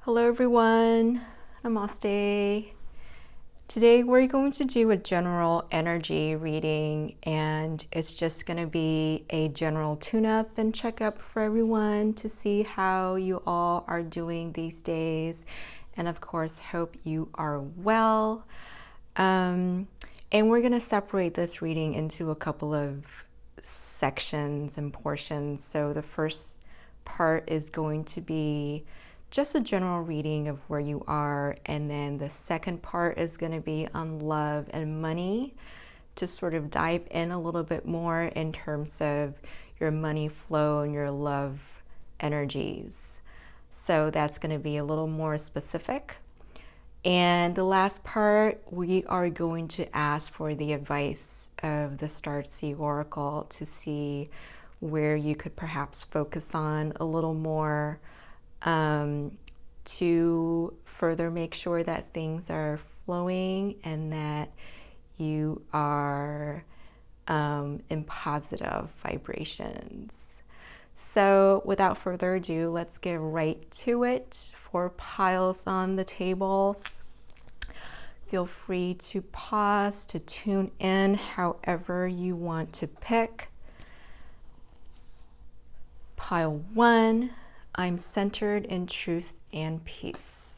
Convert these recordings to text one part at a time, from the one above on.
Hello everyone, Namaste. Today we're going to do a general energy reading, and it's just going to be a general tune-up and checkup for everyone to see how you all are doing these days, and of course hope you are well. And we're going to separate this reading into a couple of sections and portions. So the first part is going to be just a general reading of where you are, and then the second part is going to be on love and money, to sort of dive in a little bit more in terms of your money flow and your love energies. So that's going to be a little more specific. And the last part, we are going to ask for the advice of the Starseed Oracle to see where you could perhaps focus on a little more, to further make sure that things are flowing and that you are in positive vibrations. So without further ado, let's get right to it. 4 piles on the table. Feel free to pause, to tune in however you want to pick. Pile 1, I'm centered in truth and peace.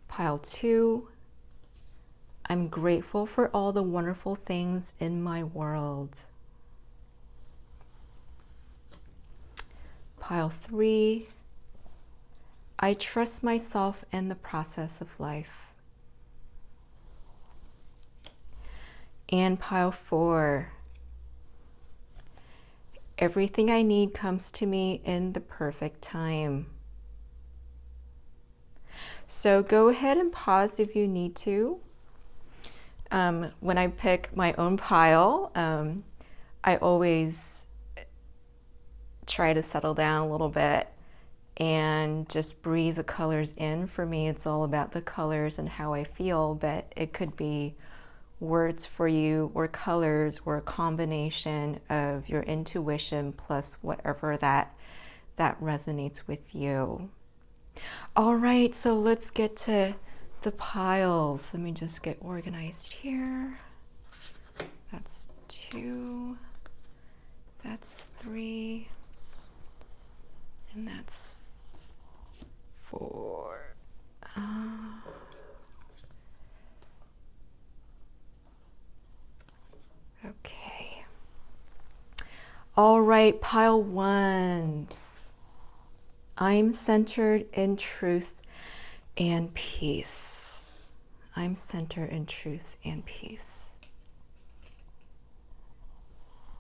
Pile 2, I'm grateful for all the wonderful things in my world. Pile 3, I trust myself in the process of life. And pile 4, everything I need comes to me in the perfect time. So go ahead and pause if you need to. When I pick my own pile, I always try to settle down a little bit and just breathe the colors in. For me, it's all about the colors and how I feel, but it could be words for you, or colors, or a combination of your intuition plus whatever that resonates with you. All right, so let's get to the piles. Let me just get organized here. That's 2, that's 3, and that's 4. Okay. All right, pile 1. I'm centered in truth and peace. I'm centered in truth and peace.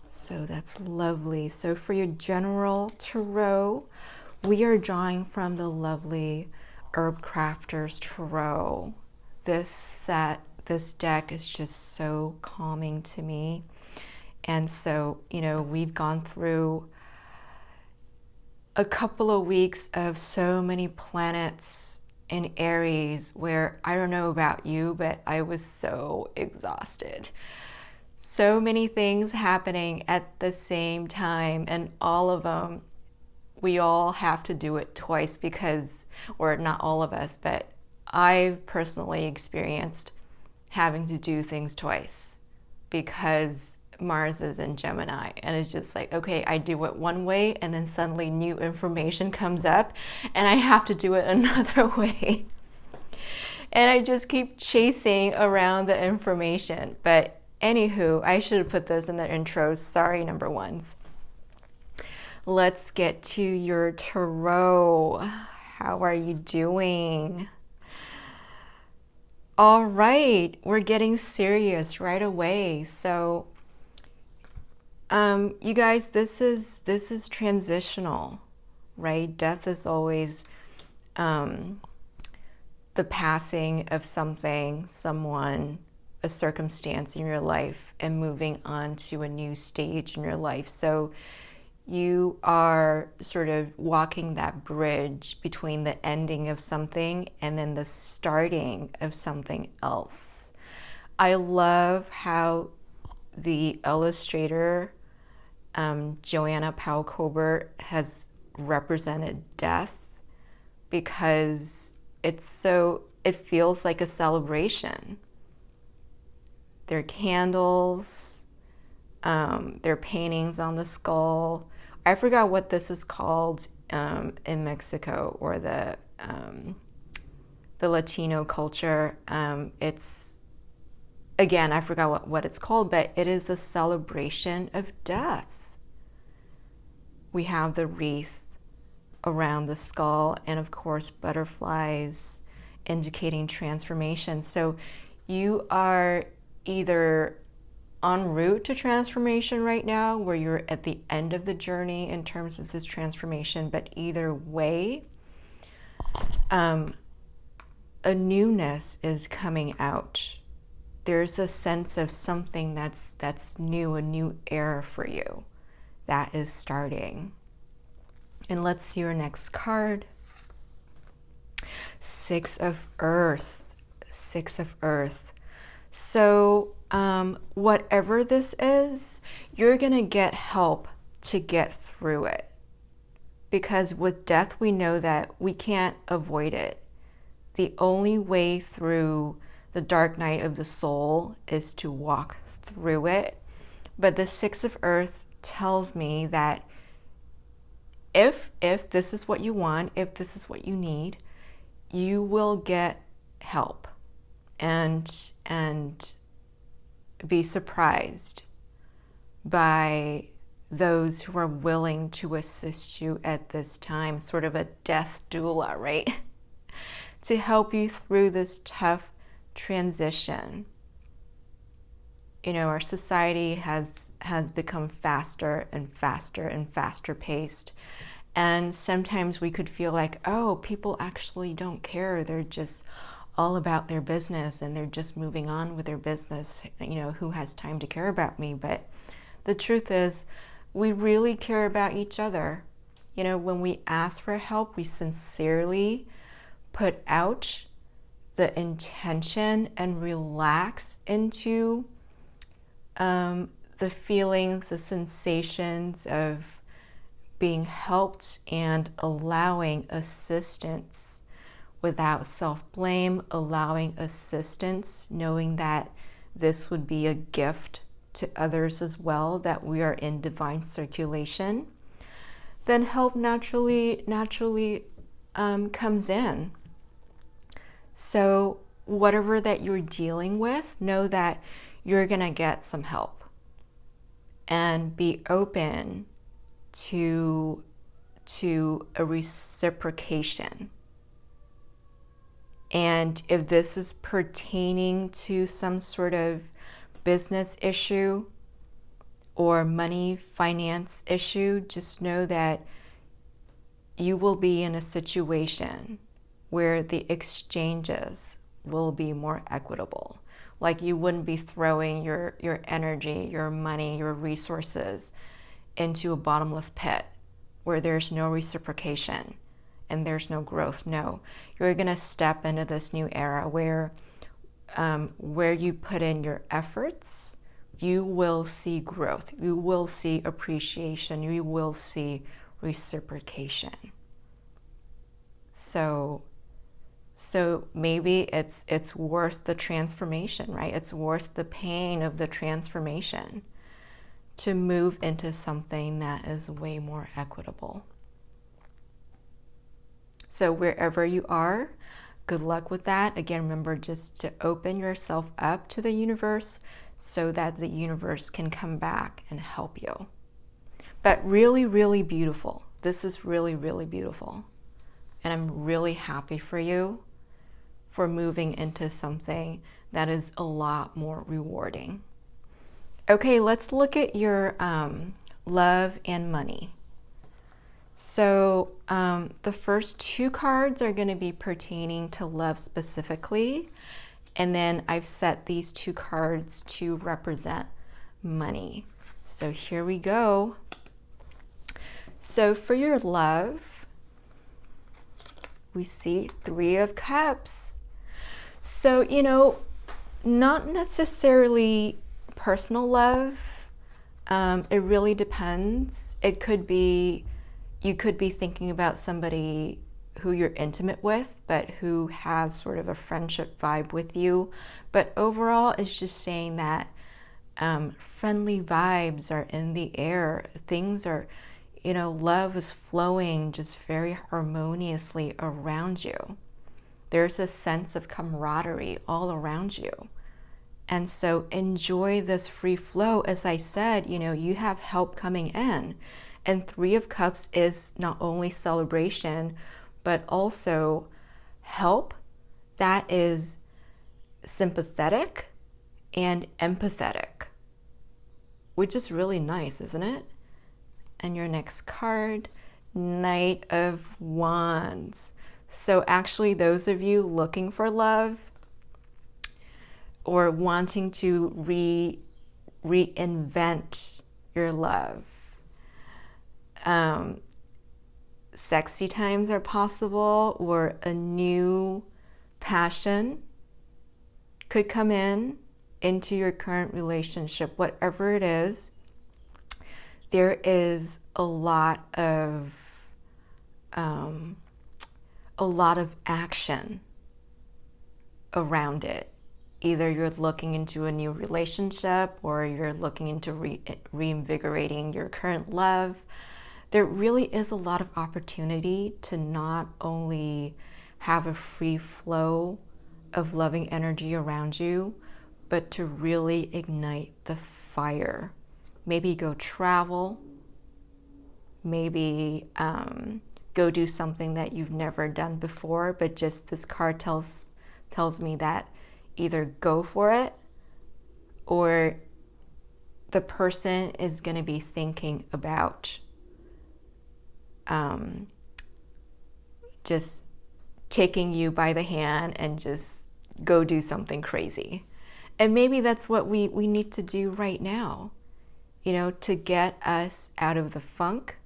So that's lovely. So for your general tarot, we are drawing from the lovely Herb Crafters Tarot. This deck is just so calming to me. And so, we've gone through a couple of weeks of so many planets in Aries where, I don't know about you, but I was so exhausted. So many things happening at the same time, and all of them, we all have to do it twice because, or not all of us, but I've personally experienced having to do things twice because Mars is in Gemini, and it's just like, okay, I do it one way and then suddenly new information comes up and I have to do it another way. And I just keep chasing around the information. But anywho, I should have put this in the intro. Sorry, number ones. Let's get to your tarot. How are you doing? All right, we're getting serious right away. So you guys, this is transitional, right? Death is always the passing of something, someone, a circumstance in your life, and moving on to a new stage in your life. So you are sort of walking that bridge between the ending of something and then the starting of something else. I love how the illustrator Joanna Powell Colbert has represented death because it feels like a celebration. Their candles, their paintings on the skull. I forgot what this is called in Mexico or the Latino culture. Again, I forgot what it's called, but it is a celebration of death. We have the wreath around the skull and, of course, butterflies indicating transformation. So you are either en route to transformation right now, where you're at the end of the journey in terms of this transformation, but either way, a newness is coming out. There's a sense of something that's new, a new era for you that is starting. And let's see your next card. Six of Earth. Six of Earth. So whatever this is, you're going to get help to get through it. Because with death, we know that we can't avoid it. The only way through the dark night of the soul is to walk through it. But the Six of Earth tells me that if this is what you want, if this is what you need, you will get help and be surprised by those who are willing to assist you at this time, sort of a death doula, right? To help you through this tough transition. You know, our society has become faster and faster and faster paced. And sometimes we could feel like, oh, people actually don't care. They're just all about their business and they're just moving on with their business. You know, who has time to care about me? But the truth is, we really care about each other. You know, when we ask for help, we sincerely put out the intention and relax into the feelings, the sensations of being helped and allowing assistance without self-blame, allowing assistance, knowing that this would be a gift to others as well, that we are in divine circulation, then help naturally comes in. So whatever that you're dealing with, know that you're gonna get some help, and be open to a reciprocation. And if this is pertaining to some sort of business issue or money finance issue, just know that you will be in a situation where the exchanges will be more equitable. Like you wouldn't be throwing your energy, your money, your resources into a bottomless pit where there's no reciprocation and there's no growth. No, you're gonna step into this new era where you put in your efforts, you will see growth, you will see appreciation, you will see reciprocation. So maybe it's worth the transformation, right? It's worth the pain of the transformation to move into something that is way more equitable. So wherever you are, good luck with that. Again, remember just to open yourself up to the universe so that the universe can come back and help you. But really, really beautiful. This is really, really beautiful. And I'm really happy for you for moving into something that is a lot more rewarding. Okay, let's look at your love and money. So the first two cards are going to be pertaining to love specifically. And then I've set these two cards to represent money. So here we go. So for your love, we see Three of Cups. So, you know, not necessarily personal love, It really depends. It could be, you could be thinking about somebody who you're intimate with, but who has sort of a friendship vibe with you. But overall, it's just saying that friendly vibes are in the air. Things are, love is flowing just very harmoniously around you. There's a sense of camaraderie all around you. And so enjoy this free flow. As I said, you have help coming in. And Three of Cups is not only celebration, but also help that is sympathetic and empathetic, which is really nice, isn't it? And your next card, Knight of Wands. So actually, those of you looking for love or wanting to reinvent your love, sexy times are possible, or a new passion could come into your current relationship. Whatever it is, there is a lot of action around it. Either you're looking into a new relationship, or you're looking into reinvigorating your current love. There really is a lot of opportunity to not only have a free flow of loving energy around you, but to really ignite the fire. Maybe go travel, maybe go do something that you've never done before, but just this card tells me that either go for it, or the person is going to be thinking about just taking you by the hand and just go do something crazy. And maybe that's what we need to do right now, to get us out of the funk,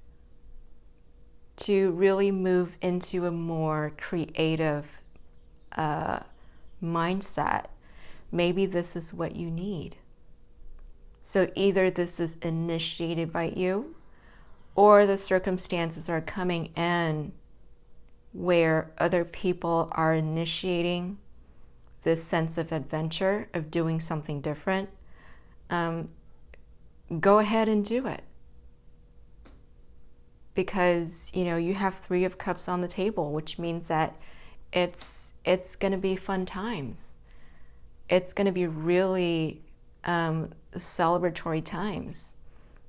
to really move into a more creative mindset. Maybe this is what you need. So either this is initiated by you, or the circumstances are coming in where other people are initiating this sense of adventure, of doing something different. Go ahead and do it. Because, you have Three of Cups on the table, which means that it's going to be fun times. It's going to be really celebratory times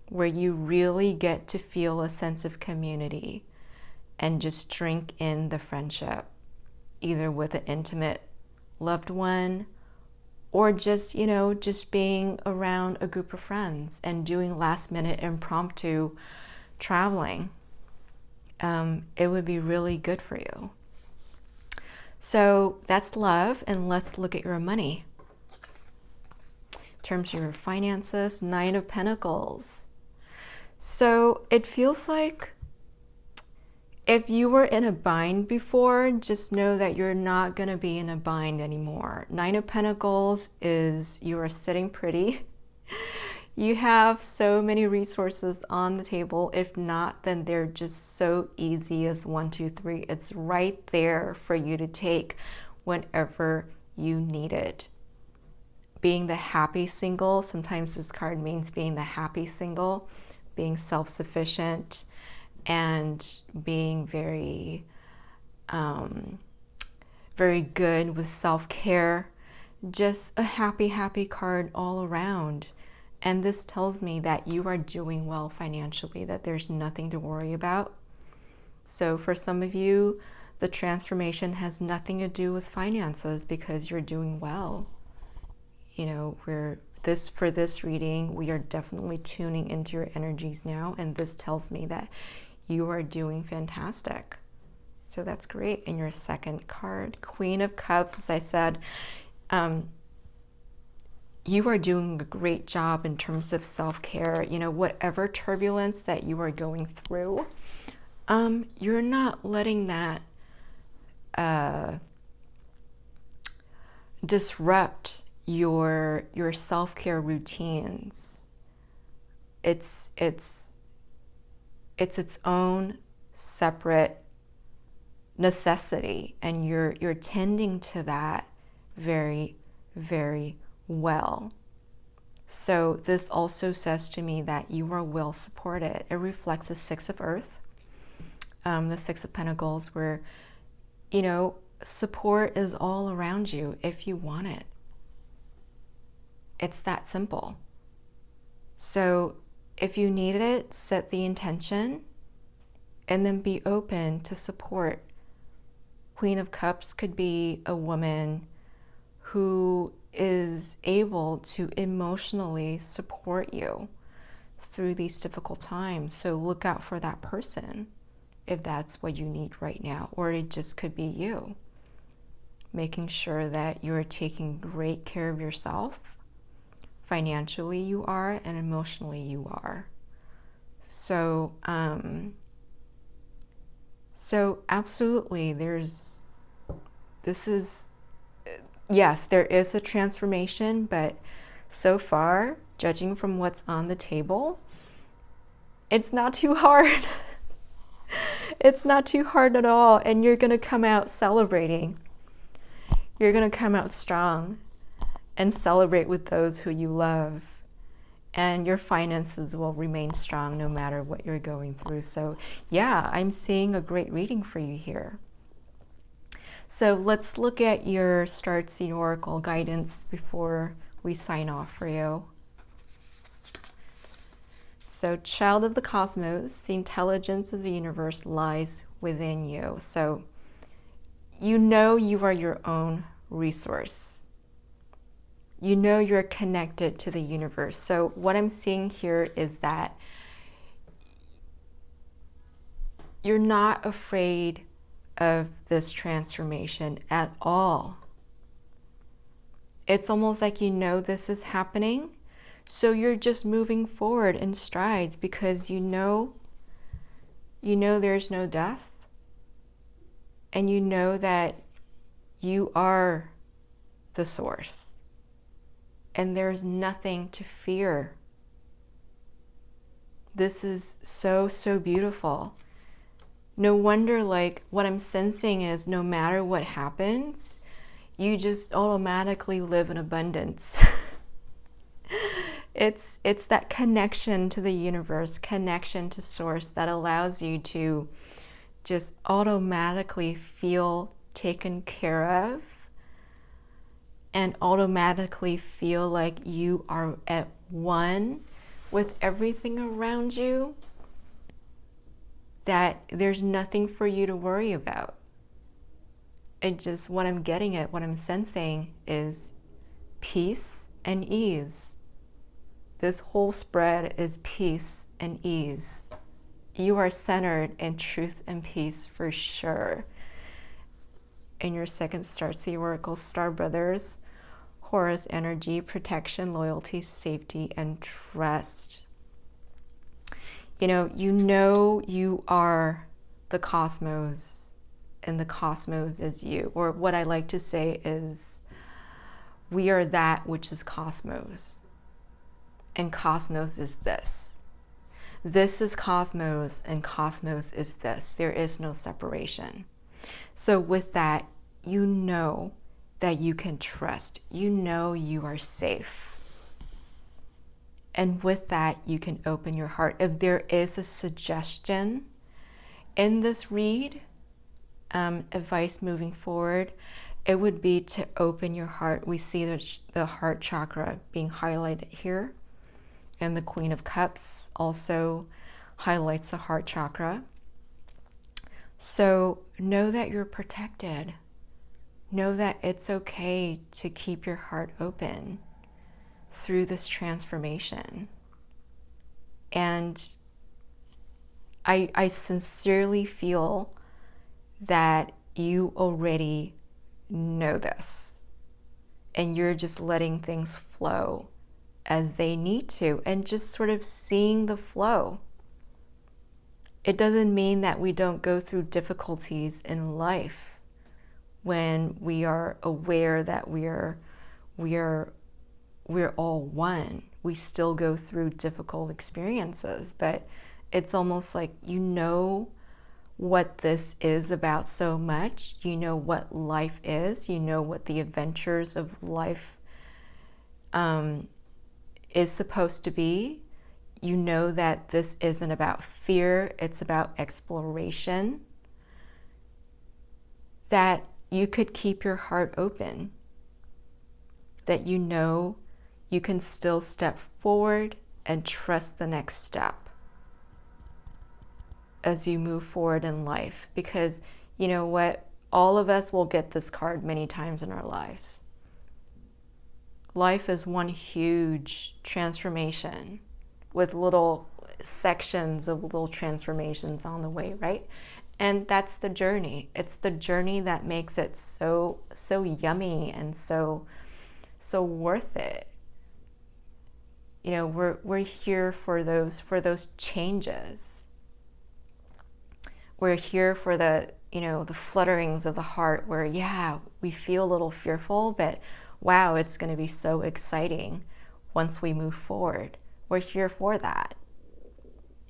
where you really get to feel a sense of community and just drink in the friendship, either with an intimate loved one, or just, just being around a group of friends and doing last minute impromptu traveling. It would be really good for you. So that's love, and let's look at your money. In terms of your finances, Nine of Pentacles. So it feels like if you were in a bind before, just know that you're not going to be in a bind anymore. Nine of Pentacles is you are sitting pretty. You have so many resources on the table. If not, then they're just so easy as 1, 2, 3. It's right there for you to take whenever you need it. Being the happy single, sometimes this card means being the happy single, being self-sufficient, and being very, very good with self-care. Just a happy, happy card all around. And this tells me that you are doing well financially, that there's nothing to worry about. So for some of you, the transformation has nothing to do with finances because you're doing well. For this reading, we are definitely tuning into your energies now, and this tells me that you are doing fantastic. So that's great. And your second card, Queen of Cups, as I said, you are doing a great job in terms of self-care. Whatever turbulence that you are going through, you're not letting that disrupt your self-care routines. it's its own separate necessity, and you're tending to that very, very well. So this also says to me that you are well supported. It reflects the Six of Earth, the Six of Pentacles, where, support is all around you if you want it. It's that simple. So if you need it, set the intention and then be open to support. Queen of Cups could be a woman who is able to emotionally support you through these difficult times. So look out for that person if that's what you need right now. Or it just could be you, making sure that you're taking great care of yourself. Financially you are, and emotionally you are. So absolutely, yes, there is a transformation, but so far, judging from what's on the table, it's not too hard. It's not too hard at all, and you're going to come out celebrating. You're going to come out strong and celebrate with those who you love, and your finances will remain strong no matter what you're going through. So yeah, I'm seeing a great reading for you here. So let's look at your Start Seed Oracle guidance before we sign off for you. So, child of the cosmos, the intelligence of the universe lies within you. So you know you are your own resource. You know you're connected to the universe. So what I'm seeing here is that you're not afraid of this transformation at all. It's almost like you know this is happening, so you're just moving forward in strides because you know there's no death, and you know that you are the source, and there's nothing to fear. This is so, so beautiful. No wonder, like, what I'm sensing is no matter what happens, you just automatically live in abundance. It's that connection to the universe, connection to source that allows you to just automatically feel taken care of and automatically feel like you are at one with everything around you, that there's nothing for you to worry about. It just, what I'm getting at, what I'm sensing is peace and ease. This whole spread is peace and ease. You are centered in truth and peace for sure. In your second Star Seed Oracle, Star Brothers, Horus energy, protection, loyalty, safety, and trust. You know you are the cosmos, and the cosmos is you. Or what I like to say is, we are that which is cosmos. And cosmos is this. This is cosmos, and cosmos is this. There is no separation. So with that, you know that you can trust. You know you are safe. And with that, you can open your heart. If there is a suggestion in this read, advice moving forward, it would be to open your heart. We see the heart chakra being highlighted here. And the Queen of Cups also highlights the heart chakra. So know that you're protected. Know that it's okay to keep your heart open through this transformation. And I sincerely feel that you already know this, and you're just letting things flow as they need to, and just sort of seeing the flow. It doesn't mean that we don't go through difficulties in life when we are aware that we are we're all one. We still go through difficult experiences, but it's almost like you know what this is about so much. You know what life is. You know what the adventures of life is supposed to be. You know that this isn't about fear, it's about exploration. That you could keep your heart open. That you know you can still step forward and trust the next step as you move forward in life. Because you know what? All of us will get this card many times in our lives. Life is one huge transformation with little sections of little transformations on the way, right? And that's the journey. It's the journey that makes it so yummy and so worth it. You know, we're here for those changes. We're here for the flutterings of the heart where, yeah, we feel a little fearful, but wow, it's going to be so exciting once we move forward. We're here for that.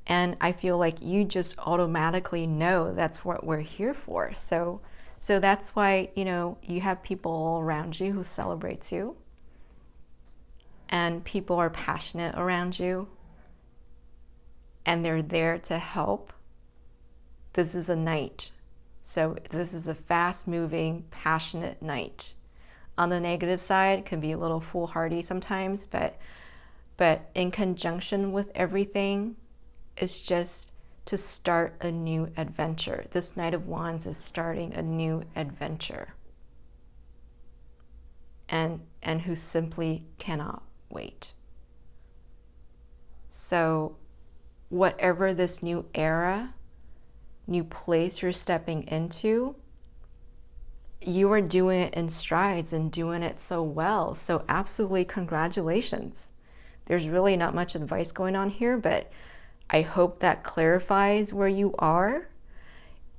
And I feel like you just automatically know that's what we're here for. So that's why, you have people all around you who celebrates you. And people are passionate around you. And they're there to help. This is a knight. So this is a fast-moving, passionate knight. On the negative side, it can be a little foolhardy sometimes, but in conjunction with everything, it's just to start a new adventure. This Knight of Wands is starting a new adventure. And who simply cannot wait. So whatever this new era, new place you're stepping into, you are doing it in strides and doing it so well. So absolutely congratulations. There's really not much advice going on here, but I hope that clarifies where you are.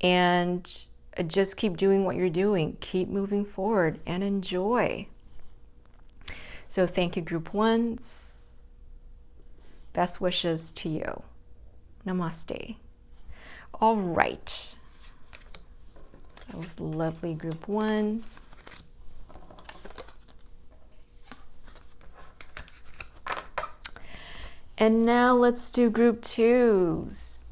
And just keep doing what you're doing. Keep moving forward and enjoy. So thank you, Group 1s. Best wishes to you. Namaste. All right. That was lovely, Group 1s. And now let's do Group 2s.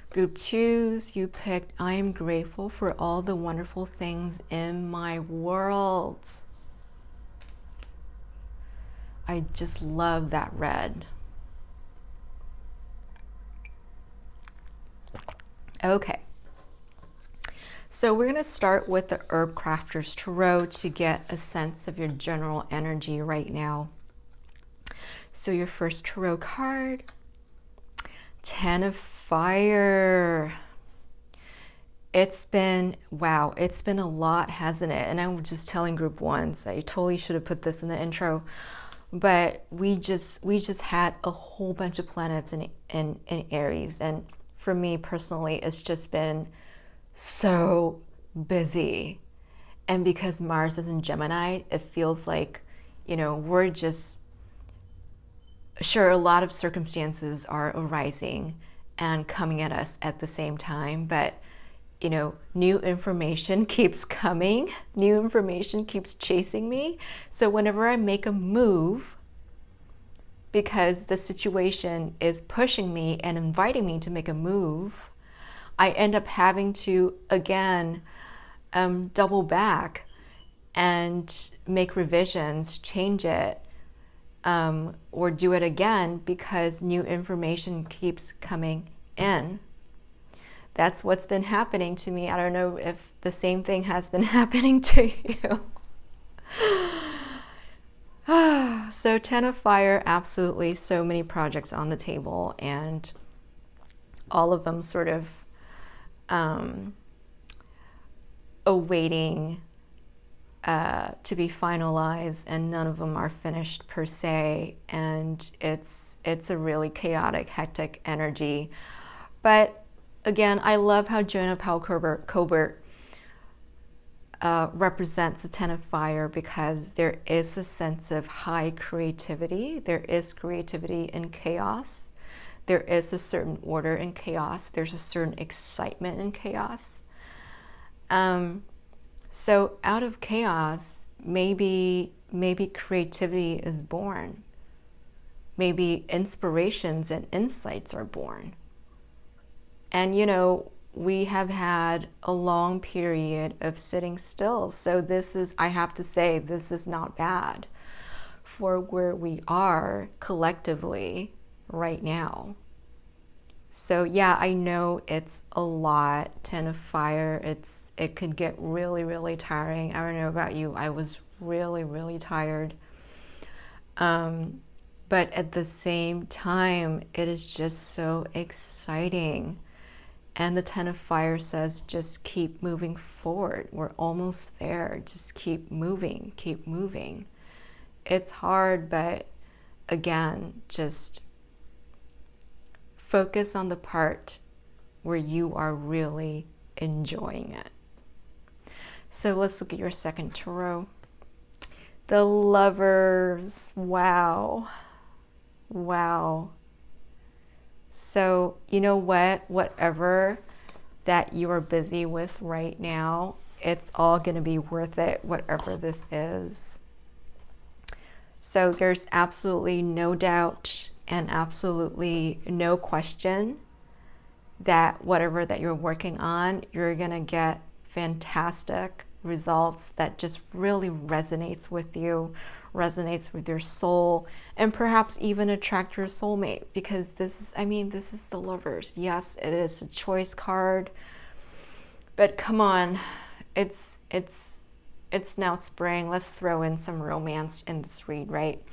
Group 2s, you picked, I am grateful for all the wonderful things in my world. I just love that red. Okay. So we're going to start with the Herb Crafter's Tarot to get a sense of your general energy right now. So your first tarot card, 10 of Fire. It's been, wow, it's been a lot, hasn't it? And I was just telling Group 1s, I totally should have put this in the intro, but we just had a whole bunch of planets in Aries. And for me personally, it's just been so busy. And because Mars is in Gemini, it feels like, we're just, sure, a lot of circumstances are arising and coming at us at the same time, but new information keeps coming, new information keeps chasing me. So whenever I make a move, because the situation is pushing me and inviting me to make a move, I end up having to, again, double back and make revisions, change it, or do it again because new information keeps coming in. That's what's been happening to me. I don't know if the same thing has been happening to you. So 10 of Fire, absolutely so many projects on the table and all of them sort of awaiting to be finalized, and none of them are finished per se, and it's a really chaotic, hectic energy. But again, I love how Jonah Powell Colbert represents the Ten of Fire because there is a sense of high creativity. There is creativity in chaos. There is a certain order in chaos. There's a certain excitement in chaos. So out of chaos, maybe creativity is born. Maybe inspirations and insights are born. And we have had a long period of sitting still. So this is, I have to say, this is not bad for where we are collectively right now. So yeah, I know it's a lot. Ten of Fire, it could get really, really tiring. I don't know about you. I was really, really tired. But at the same time, it is just so exciting. And the Ten of Fire says, just keep moving forward. We're almost there. Just keep moving, keep moving. It's hard, but again, just focus on the part where you are really enjoying it. So let's look at your second tarot. The Lovers. Wow. Wow. So, you know what? Whatever that you are busy with right now, it's all going to be worth it, whatever this is. So there's absolutely no doubt and absolutely no question that whatever that you're working on, you're going to get fantastic results that just really resonates with you, resonates with your soul, and perhaps even attract your soulmate, because this is the Lovers. Yes, it is a choice card, but come on, it's now spring. Let's throw in some romance in this read, right?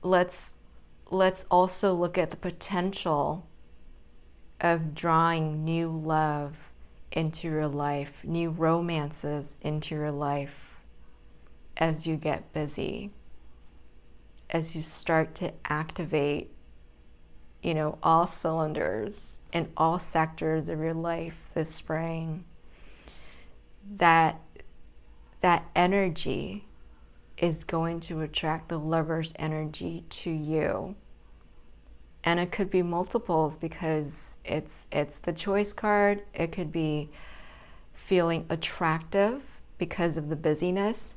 Let's also look at the potential of drawing new love into your life, new romances into your life as you get busy, as you start to activate, all cylinders in all sectors of your life this spring. That energy is going to attract the Lover's energy to you. And it could be multiples because it's the choice card. It could be feeling attractive because of the busyness.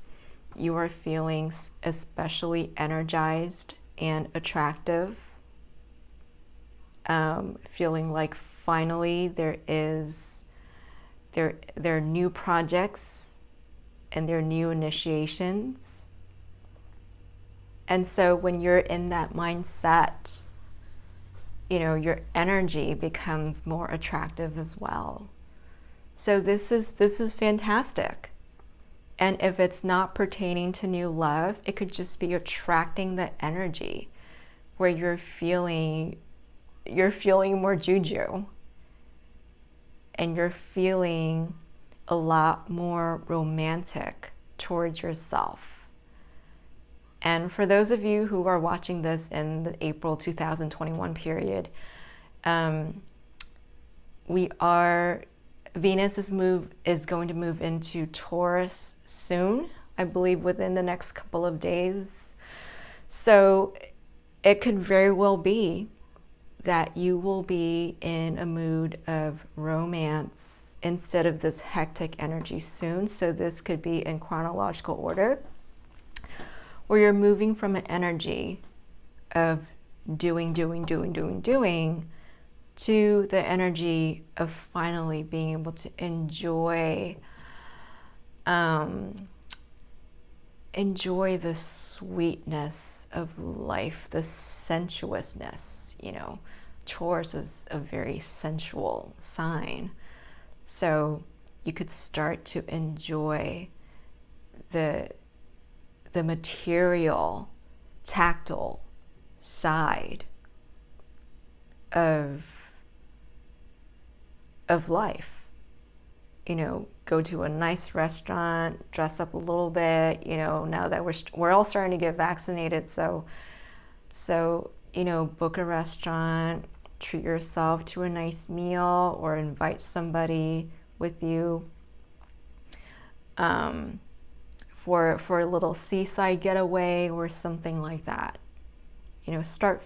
You are feeling especially energized and attractive. Feeling like finally there are new projects and there are new initiations. And so when you're in that mindset, your energy becomes more attractive as well. So this is fantastic. And if it's not pertaining to new love, it could just be attracting the energy where you're feeling more juju. And you're feeling a lot more romantic towards yourself. And for those of you who are watching this in the April 2021 period, Venus is going to move into Taurus soon, I believe within the next couple of days. So it could very well be that you will be in a mood of romance instead of this hectic energy soon. So this could be in chronological order, where you're moving from an energy of doing to the energy of finally being able to enjoy the sweetness of life, the sensuousness. Taurus is a very sensual sign. So you could start to enjoy the material, tactile side of life. Go to a nice restaurant, dress up a little bit. Now that we're all starting to get vaccinated, so book a restaurant, treat yourself to a nice meal, or invite somebody with you. for a little seaside getaway or something like that. You know, start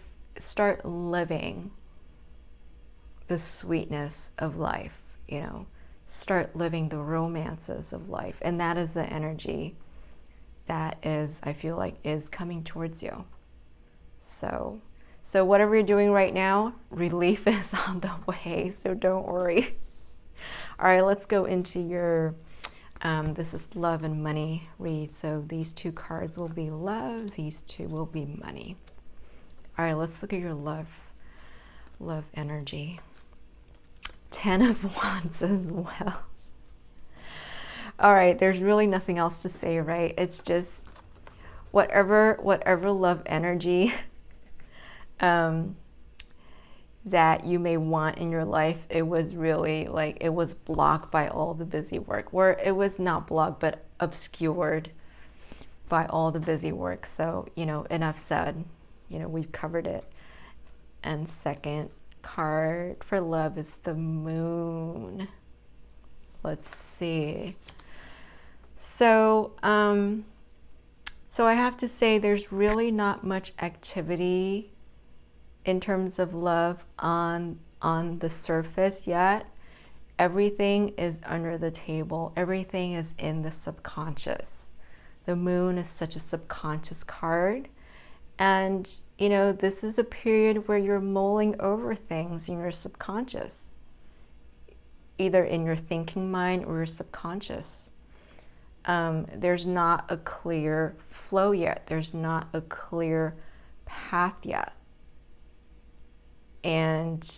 living the sweetness of life, you know. Start living the romances of life. And that is the energy that is, I feel like, is coming towards you. So whatever you're doing right now, relief is on the way, so don't worry. All right, let's go into your, this is love and money read. So these two cards will be love, these two will be money. All right, let's look at your love energy. 10 of Wands as well. All right, there's really nothing else to say, right? It's just whatever love energy that you may want in your life, it was really like, it was blocked by all the busy work, or it was not blocked, but obscured by all the busy work. So, you know, enough said, you know, we've covered it. And second card for love is the Moon. Let's see. So, so I have to say there's really not much activity in terms of love on the surface yet. Everything is under the table. Everything is in the subconscious. The Moon is such a subconscious card. And, you know, this is a period where you're mulling over things in your subconscious, either in your thinking mind or your subconscious. There's not a clear flow yet. There's not a clear path yet. And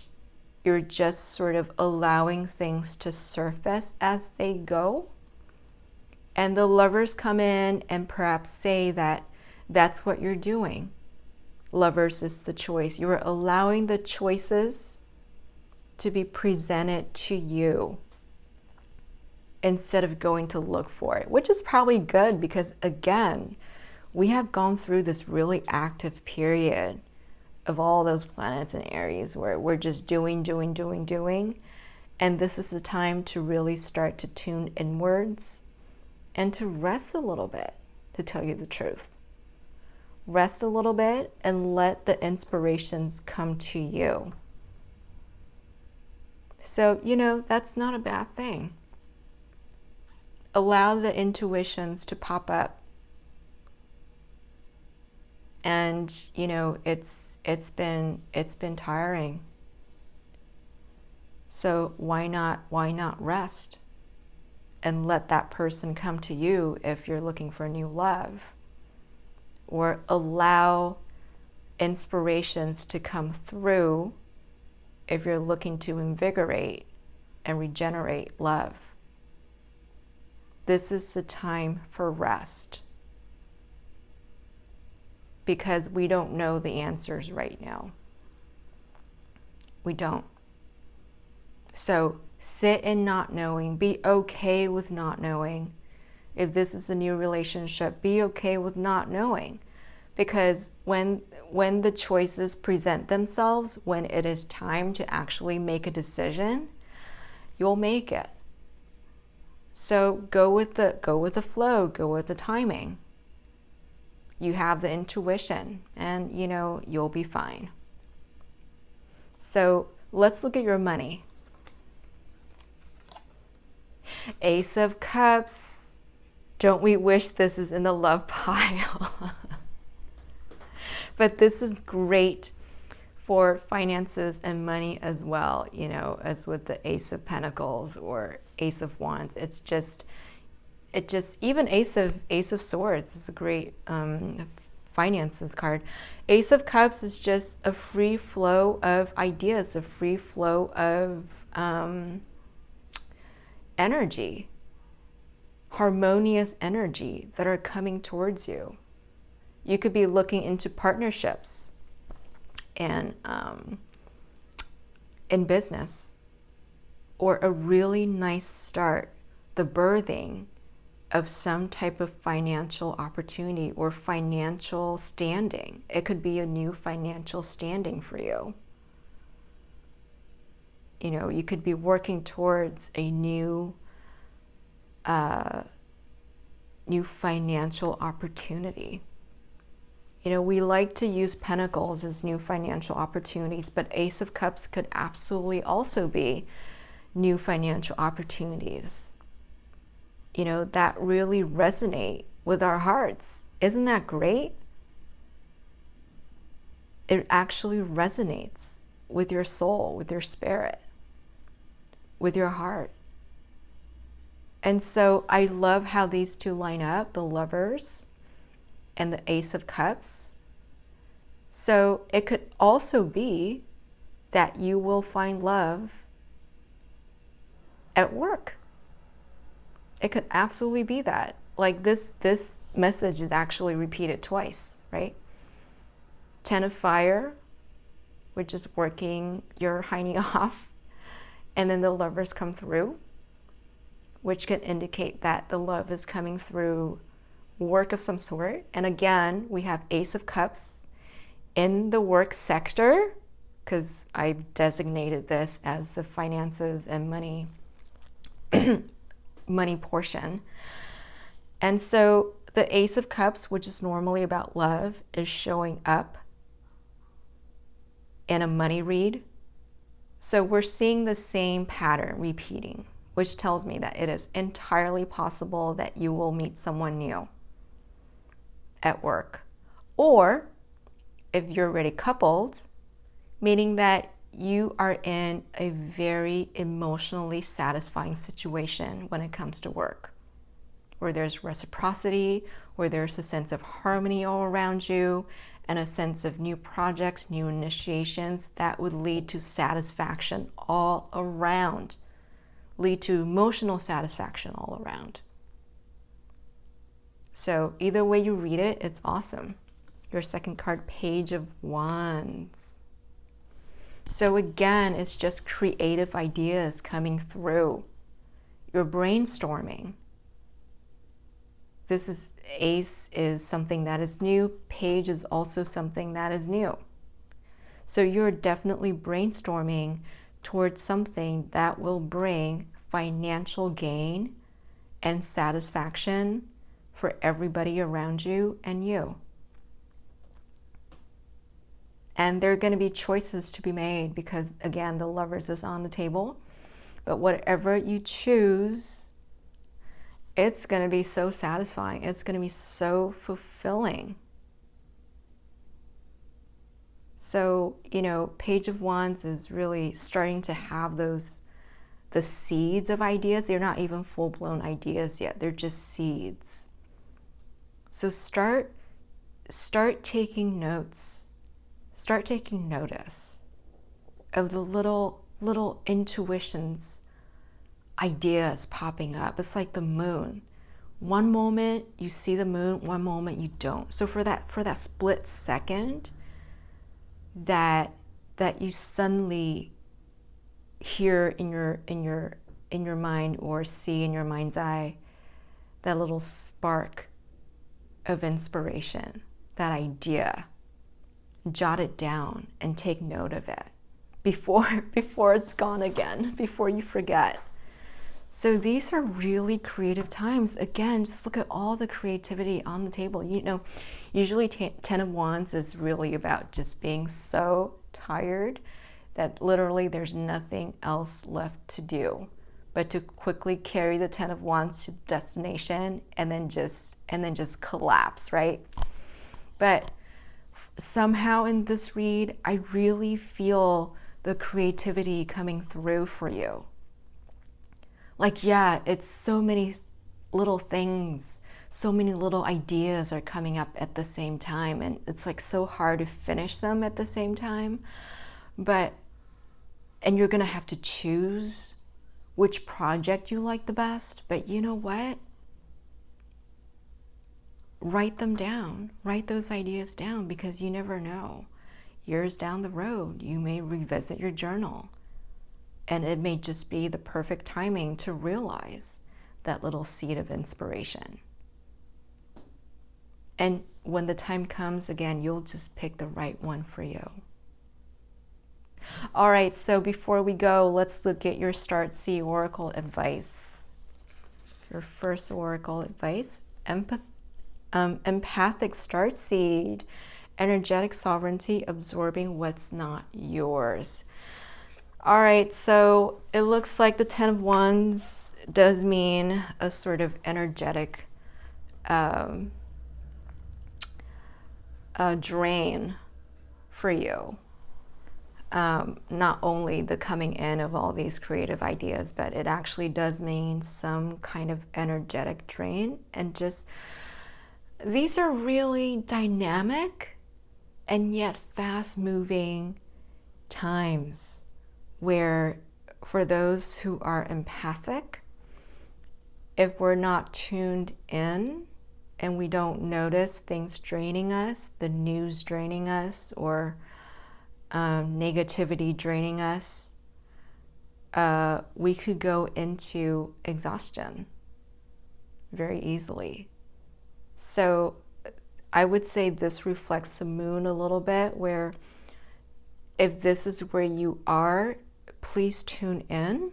you're just sort of allowing things to surface as they go. And the Lovers come in and perhaps say that that's what you're doing. Lovers is the choice. You're allowing the choices to be presented to you instead of going to look for it, which is probably good because, again, we have gone through this really active period of all those planets in Aries where we're just doing. And this is the time to really start to tune inwards and to rest a little bit, to tell you the truth. Rest a little bit and let the inspirations come to you. So, you know, that's not a bad thing. Allow the intuitions to pop up. And, you know, it's been tiring. So why not rest and let that person come to you if you're looking for new love? Or allow inspirations to come through if you're looking to invigorate and regenerate love. This is the time for rest, because we don't know the answers right now. We don't. So sit in not knowing. Be okay with not knowing. If this is a new relationship, be okay with not knowing. Because when the choices present themselves, when it is time to actually make a decision, you'll make it. So go with the flow, go with the timing. You have the intuition, and you know you'll be fine. So let's look at your money. Ace of Cups. Don't we wish this is in the love pile? But this is great for finances and money as well, you know, as with the Ace of Pentacles or Ace of Wands. It just even Ace of Swords is a great finances card. Ace of Cups is just a free flow of ideas, a free flow of energy, harmonious energy that are coming towards you. You could be looking into partnerships and in business, or a really nice start, the birthing of some type of financial opportunity or financial standing. It could be a new financial standing for you. You know, you could be working towards a new new financial opportunity. You know, we like to use pentacles as new financial opportunities, but Ace of Cups could absolutely also be new financial opportunities. You know, that really resonate with our hearts. Isn't that great? It actually resonates with your soul, with your spirit, with your heart. And so I love how these two line up, the Lovers and the Ace of Cups. So it could also be that you will find love at work. It could absolutely be that. Like this message is actually repeated twice, right? 10 of Fire, which is working your hiney off, and then the Lovers come through, which can indicate that the love is coming through work of some sort. And again, we have Ace of Cups in the work sector, because I've designated this as the finances and money money portion. And so the Ace of Cups, which is normally about love, is showing up in a money read. So we're seeing the same pattern repeating, which tells me that it is entirely possible that you will meet someone new at work. Or if you're already coupled, meaning that you are in a very emotionally satisfying situation when it comes to work, where there's reciprocity, where there's a sense of harmony all around you, and a sense of new projects, new initiations that would lead to satisfaction all around, lead to emotional satisfaction all around. So either way you read it, it's awesome. Your second card, Page of Wands. So again, it's just creative ideas coming through. You're brainstorming. This is Ace is something that is new. Page is also something that is new. So you're definitely brainstorming towards something that will bring financial gain and satisfaction for everybody around you and you. And there are going to be choices to be made because, again, the Lovers is on the table. But whatever you choose, it's going to be so satisfying. It's going to be so fulfilling. So, you know, Page of Wands is really starting to have the seeds of ideas. They're not even full-blown ideas yet. They're just seeds. So start taking notes. Start taking notice of the little intuitions, ideas popping up. It's like the moon. One moment you see the moon, one moment you don't. So for that split second that you suddenly hear in your mind or see in your mind's eye, that little spark of inspiration, that idea, jot it down and take note of it before it's gone again, before you forget. So these are really creative times. Again, just look at all the creativity on the table. You know, usually 10 of Wands is really about just being so tired that literally there's nothing else left to do but to quickly carry the 10 of Wands to destination and then just collapse, right? But somehow in this read, I really feel the creativity coming through for you. Like, yeah, it's so many little things, so many little ideas are coming up at the same time, and it's like so hard to finish them at the same time. And you're gonna have to choose which project you like the best, but you know what? Write them down, write those ideas down, because you never know. Years down the road, you may revisit your journal and it may just be the perfect timing to realize that little seed of inspiration. And when the time comes, again, you'll just pick the right one for you. All right, so before we go, let's look at your Start C Oracle advice. Your first Oracle advice. empathic starseed, energetic sovereignty, absorbing what's not yours. All right, so it looks like the 10 of Wands does mean a sort of energetic drain for you. Not only the coming in of all these creative ideas, but it actually does mean some kind of energetic drain. And just, these are really dynamic and yet fast moving times where, for those who are empathic, if we're not tuned in and we don't notice things draining us, the news draining us, or negativity draining us, we could go into exhaustion very easily. So I would say this reflects the moon a little bit, where if this is where you are, please tune in.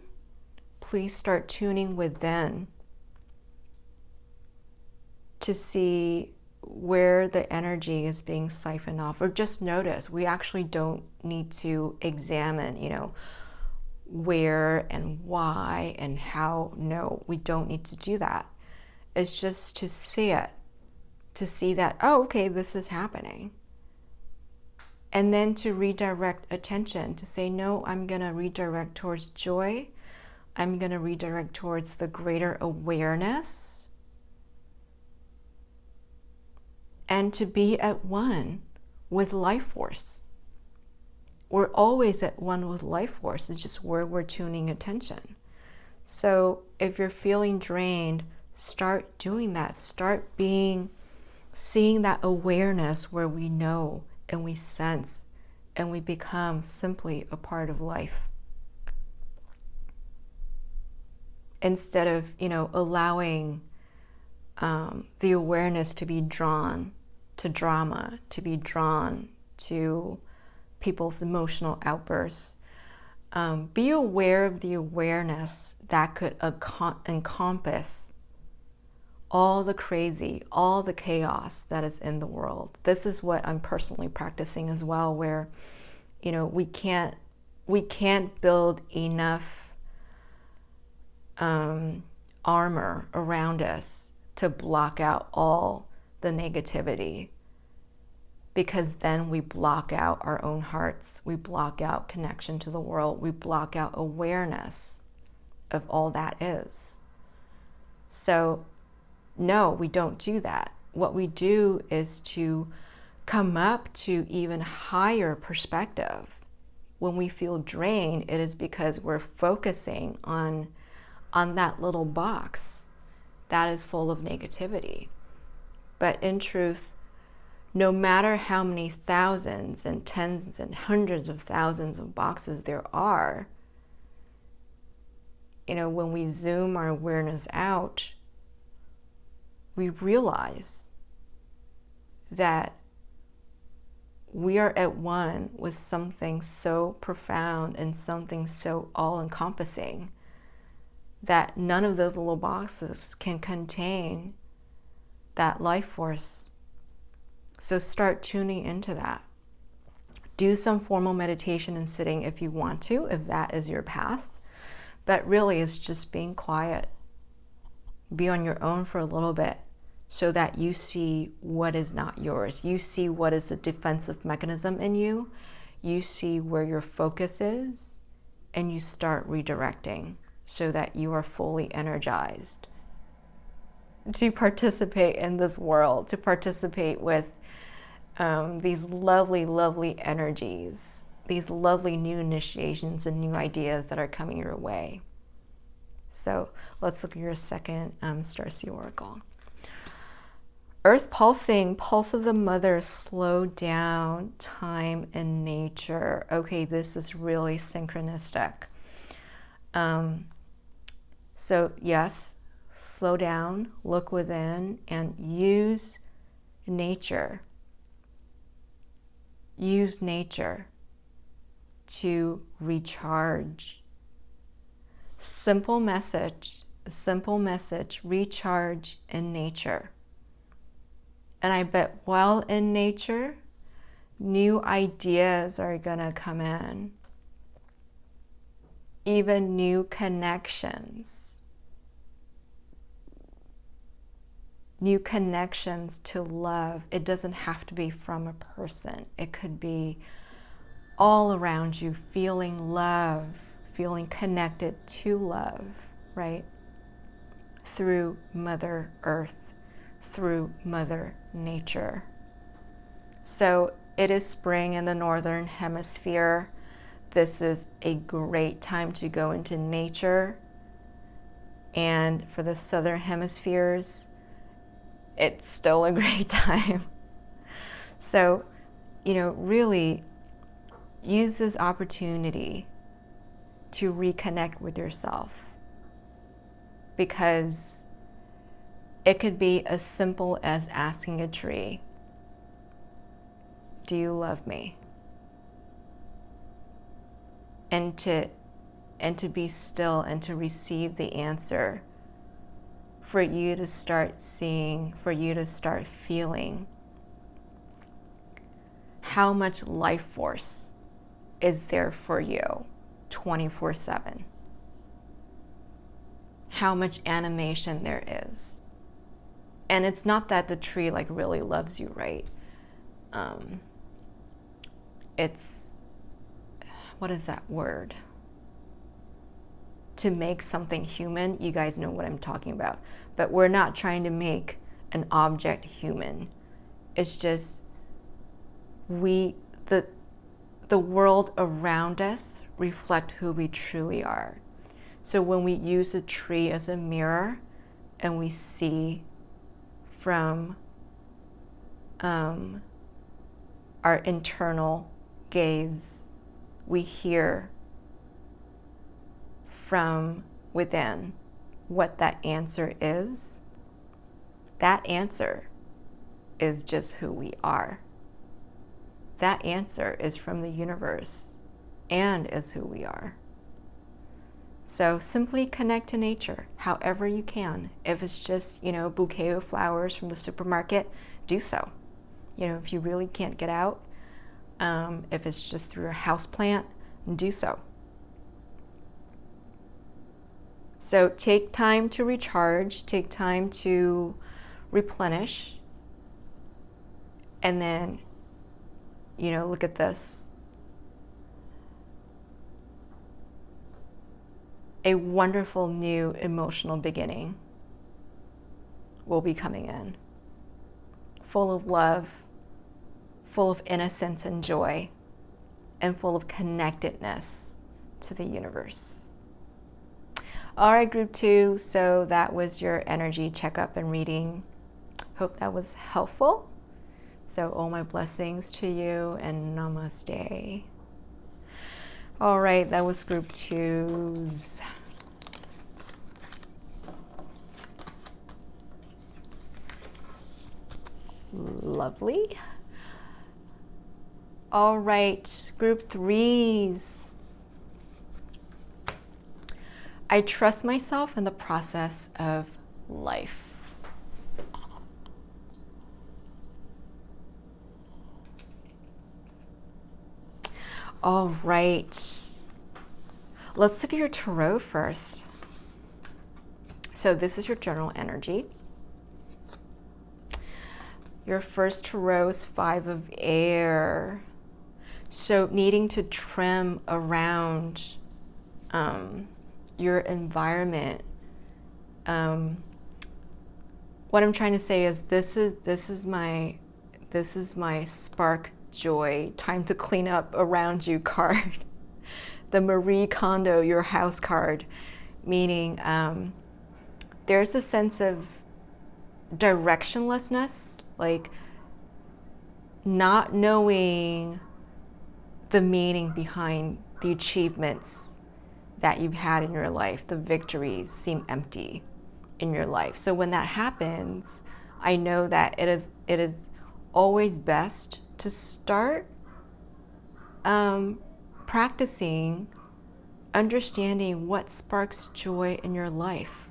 Please start tuning within to see where the energy is being siphoned off, or just notice. We actually don't need to examine, where and why and how. No, we don't need to do that. It's just to see it, to see that, oh, okay, this is happening. And then to redirect attention, to say, no, I'm going to redirect towards joy. I'm going to redirect towards the greater awareness. And to be at one with life force. We're always at one with life force. It's just where we're tuning attention. So if you're feeling drained, start doing that. Start seeing that awareness where we know and we sense and we become simply a part of life. Instead of, allowing the awareness to be drawn to drama, to be drawn to people's emotional outbursts. Be aware of the awareness that could encompass all the crazy, all the chaos that is in the world. This is what I'm personally practicing as well, where, we can't build enough armor around us to block out all the negativity, because then we block out our own hearts, we block out connection to the world, we block out awareness of all that is. So no, we don't do that. What we do is to come up to even higher perspective. When we feel drained, it is because we're focusing on that little box that is full of negativity. But in truth, no matter how many thousands and tens and hundreds of thousands of boxes there are, when we zoom our awareness out, we realize that we are at one with something so profound and something so all-encompassing that none of those little boxes can contain that life force. So start tuning into that. Do some formal meditation and sitting if you want to, if that is your path. But really, it's just being quiet. Be on your own for a little bit so that you see what is not yours. You see what is a defensive mechanism in you. You see where your focus is, and you start redirecting so that you are fully energized to participate in this world, to participate with these lovely, lovely energies, these lovely new initiations and new ideas that are coming your way. So let's look at your second Starseed Oracle. Earth pulsing, pulse of the mother, slow down, time and nature. Okay, this is really synchronistic. So yes, slow down, look within, and use nature. Use nature to recharge. Simple message, recharge in nature. And I bet while in nature, new ideas are gonna come in, even new connections to love. It doesn't have to be from a person. It could be all around you, feeling love, feeling connected to love, right? Through Mother Earth, through Mother Nature. So it is spring in the Northern Hemisphere. This is a great time to go into nature. And for the Southern Hemispheres, it's still a great time. So, really use this opportunity to reconnect with yourself, because it could be as simple as asking a tree, do you love me? And to be still and to receive the answer, for you to start seeing, for you to start feeling how much life force is there for you 24/7. How much animation there is. And it's not that the tree really loves you, right? It's, what is that word? To make something human, you guys know what I'm talking about. But we're not trying to make an object human. It's just the world around us reflect who we truly are. So when we use a tree as a mirror and we see from our internal gaze, we hear from within what that answer is. That answer is just who we are. That answer is from the universe and is who we are. So simply connect to nature however you can. If it's just, a bouquet of flowers from the supermarket, do so. If you really can't get out, if it's just through a house plant, do so. So take time to recharge, take time to replenish, and then, look at this. A wonderful new emotional beginning will be coming in, full of love, full of innocence and joy, and full of connectedness to the universe. All right, group 2, so that was your energy checkup and reading. Hope that was helpful. So all my blessings to you and namaste. All right, that was group 2's. Lovely. All right, group 3's. I trust myself in the process of life. All right, let's look at your tarot first. So this is your general energy. Your first tarot is 5 of air. So needing to trim around your environment. What I'm trying to say is this is my spark joy, time to clean up around you card. The Marie Kondo, your house card, meaning there's a sense of directionlessness, like not knowing the meaning behind the achievements that you've had in your life. The victories seem empty in your life. So when that happens, I know that it is always best to start practicing understanding what sparks joy in your life,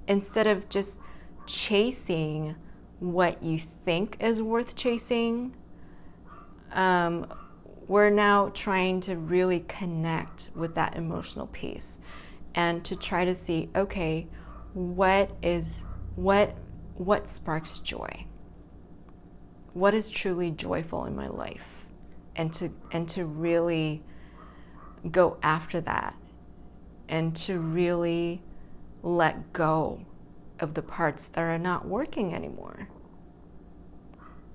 instead of just chasing what you think is worth chasing. We're now trying to really connect with that emotional piece and to try to see, okay, what sparks joy? What is truly joyful in my life? And to really go after that, and to really let go of the parts that are not working anymore.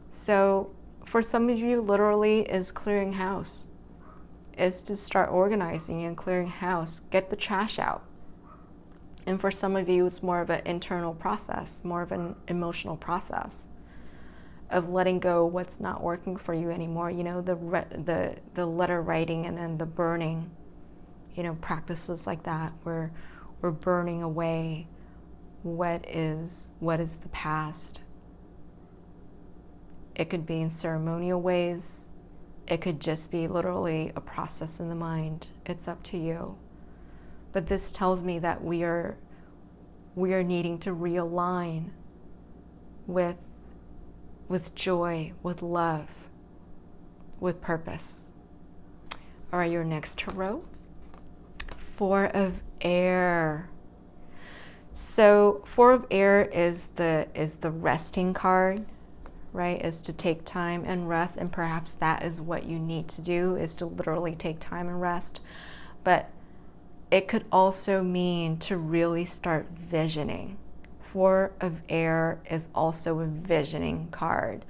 So for some of you, literally is clearing house, is to start organizing and clearing house, get the trash out. And for some of you, it's more of an internal process, more of an emotional process of letting go what's not working for you anymore. You know, the letter writing and then the burning, you know, practices like that, where we're burning away what is the past. It could be in ceremonial ways. It could just be literally a process in the mind. It's up to you. But this tells me that we are needing to realign with joy, with love, with purpose. All right, your next tarot. 4 of Air. So 4 of Air is the resting card, right? Is to take time and rest, and perhaps that is what you need to do, is to literally take time and rest. But it could also mean to really start visioning. 4 of Air is also a visioning card.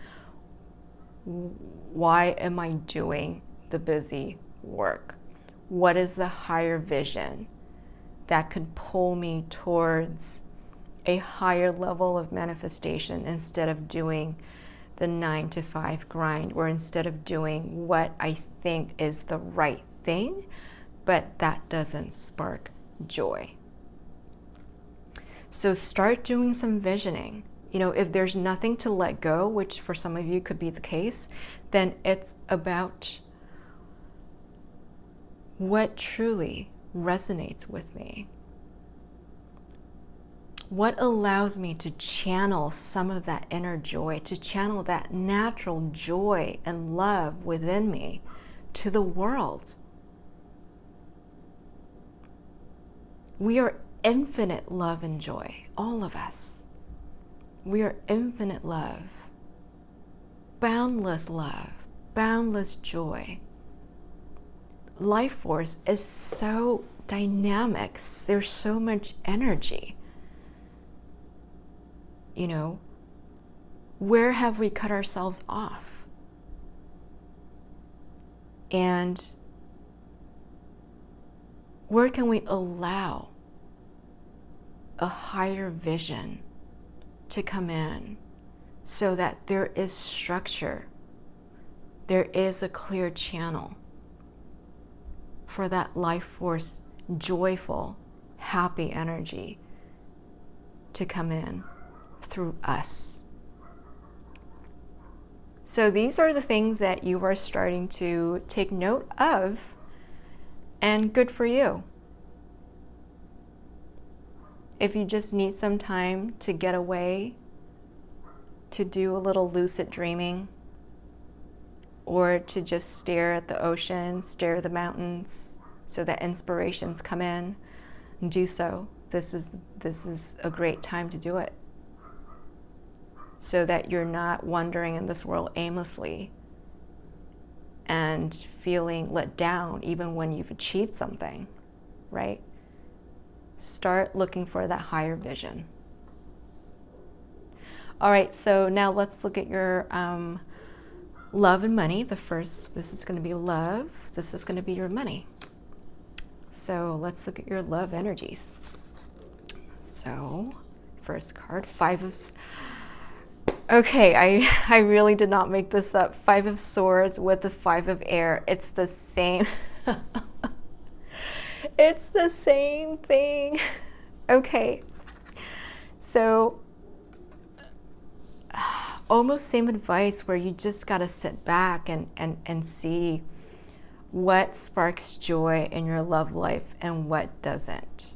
Why am I doing the busy work? What is the higher vision that could pull me towards a higher level of manifestation, instead of doing the 9-to-5 grind, or instead of doing what I think is the right thing, but that doesn't spark joy? So start doing some visioning. You know, if there's nothing to let go, which for some of you could be the case, then it's about what truly resonates with me. What allows me to channel some of that inner joy, to channel that natural joy and love within me to the world? We are infinite love and joy, all of us. We are infinite love, boundless joy. Life force is so dynamic. There's so much energy. You know, where have we cut ourselves off? And where can we allow a higher vision to come in, so that there is structure, there is a clear channel for that life force, joyful, happy energy to come in through us? So these are the things that you are starting to take note of, and good for you. If you just need some time to get away, to do a little lucid dreaming, or to just stare at the ocean, stare at the mountains, so that inspirations come in, do so. This is a great time to do it, so that you're not wandering in this world aimlessly and feeling let down even when you've achieved something, right? Start looking for that higher vision. All right, so now let's look at your love and money. This is going to be love. This is going to be your money. So let's look at your love energies. So first card, 5 of... Okay, I really did not make this up. 5 of Swords with the 5 of Air. It's the same. It's the same thing. Okay, so almost same advice, where you just got to sit back and see what sparks joy in your love life and what doesn't.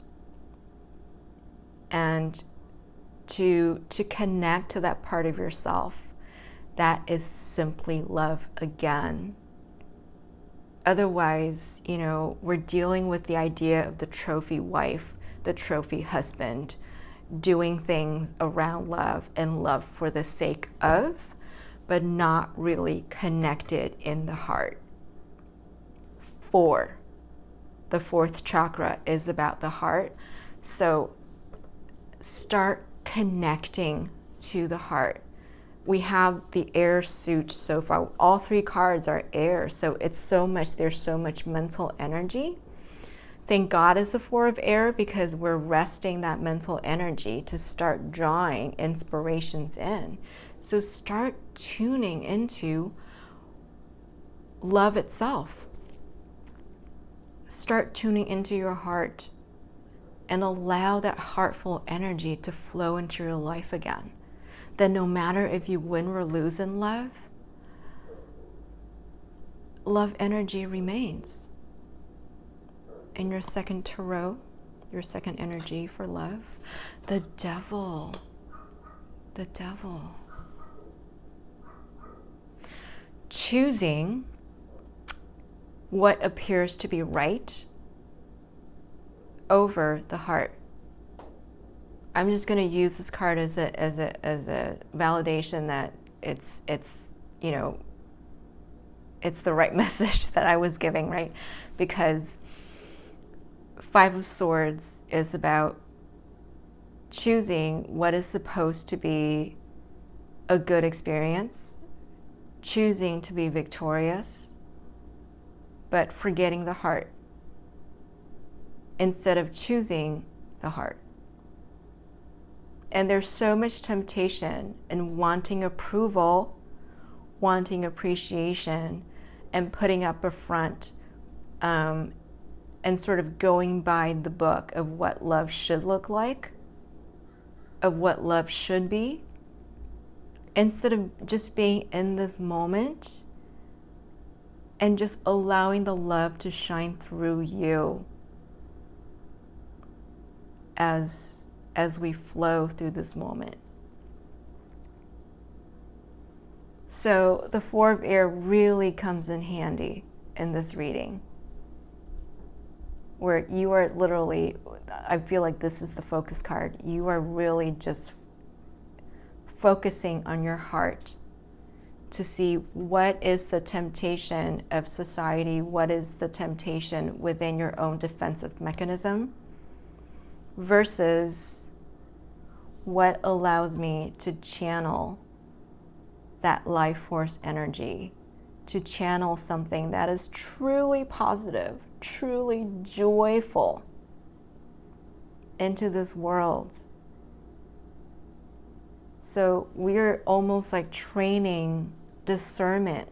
And to connect to that part of yourself that is simply love again. Otherwise, we're dealing with the idea of the trophy wife, the trophy husband, doing things around love and love for the sake of, but not really connected in the heart. 4, the 4th chakra is about the heart. So start connecting to the heart. We have the air suit so far. All 3 cards are air, so there's so much mental energy. Thank God it's the 4 of air, because we're resting that mental energy to start drawing inspirations in. So start tuning into love itself. Start tuning into your heart and allow that heartful energy to flow into your life again. Then no matter if you win or lose in love, love energy remains. And your second tarot, your second energy for love, the devil. The devil. Choosing what appears to be right over the heart. I'm just going to use this card as a validation that it's the right message that I was giving, right? Because 5 of Swords is about choosing what is supposed to be a good experience, choosing to be victorious, but forgetting the heart instead of choosing the heart. And there's so much temptation in wanting approval, wanting appreciation, and putting up a front, and sort of going by the book of what love should look like, of what love should be, instead of just being in this moment and just allowing the love to shine through you as we flow through this moment. So the 4 of air really comes in handy in this reading, where you are literally, I feel like this is the focus card. You are really just focusing on your heart to see what is the temptation of society, what is the temptation within your own defensive mechanism, versus what allows me to channel that life force energy, to channel something that is truly positive, truly joyful into this world. So we're almost like training discernment,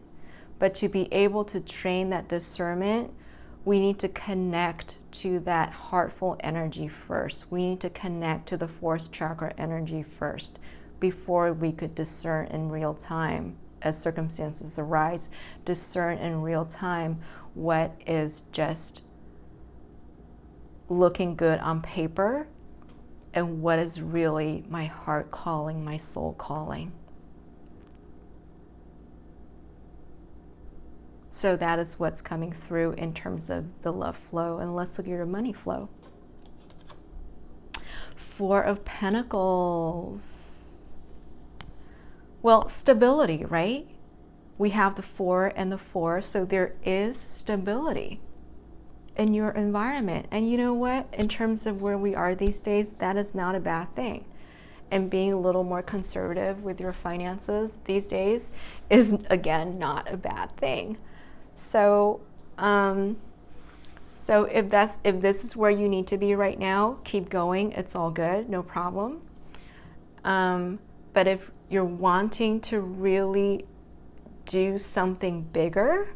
but to be able to train that discernment, we need to connect to that heartful energy first. We need to connect to the 4th chakra energy first before we could discern in real time, as circumstances arise, discern in real time what is just looking good on paper and what is really my heart calling, my soul calling. So that is what's coming through in terms of the love flow. And let's look at your money flow. 4 of Pentacles. Well, stability, right? We have the 4 and the 4, so there is stability in your environment. And you know what? In terms of where we are these days, that is not a bad thing. And being a little more conservative with your finances these days is, again, not a bad thing. So, if this is where you need to be right now, keep going. It's all good, no problem. But if you're wanting to really do something bigger,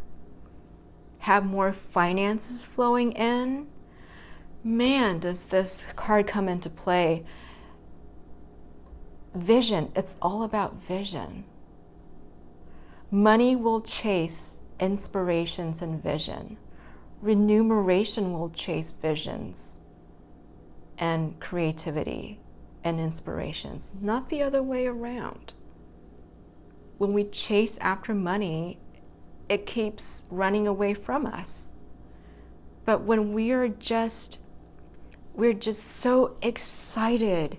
have more finances flowing in, man, does this card come into play. Vision. It's all about vision. Money will chase inspirations and vision. Remuneration will chase visions and creativity and inspirations, not the other way around. When we chase after money, it keeps running away from us. But when we're just so excited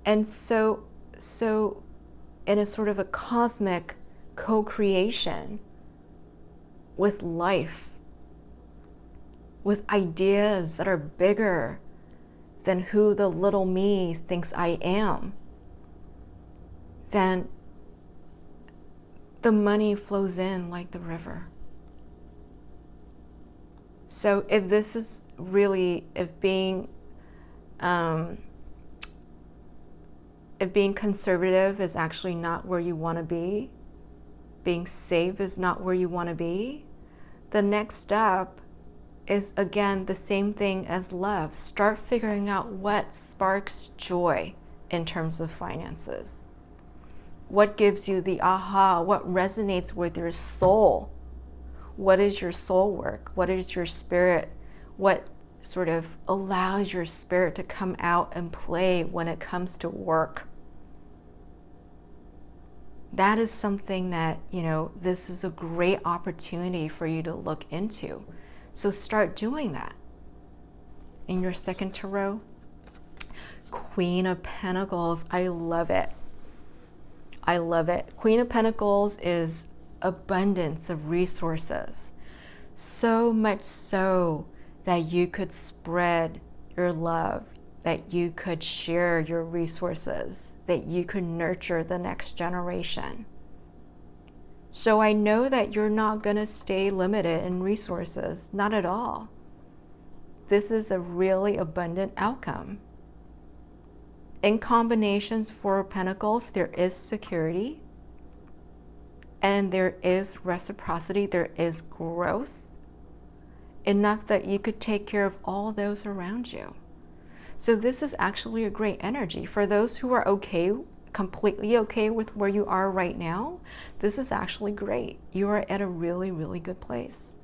and so in a sort of a cosmic co-creation with life, with ideas that are bigger than who the little me thinks I am, then the money flows in like the river. So if this is really, if being conservative is actually not where you want to be, being safe is not where you want to be, the next step is, again, the same thing as love. Start figuring out what sparks joy in terms of finances. What gives you the aha? What resonates with your soul? What is your soul work? What is your spirit? What sort of allows your spirit to come out and play when it comes to work? That is something that, this is a great opportunity for you to look into. So start doing that. In your second tarot, Queen of Pentacles. I love it. I love it. Queen of Pentacles is abundance of resources. So much so that you could spread your love, that you could share your resources, that you could nurture the next generation. So I know that you're not going to stay limited in resources, not at all. This is a really abundant outcome. In combinations for Pentacles, there is security, and there is reciprocity, there is growth, enough that you could take care of all those around you. So this is actually a great energy. For those who are okay, completely okay with where you are right now, this is actually great. You are at a really, really good place.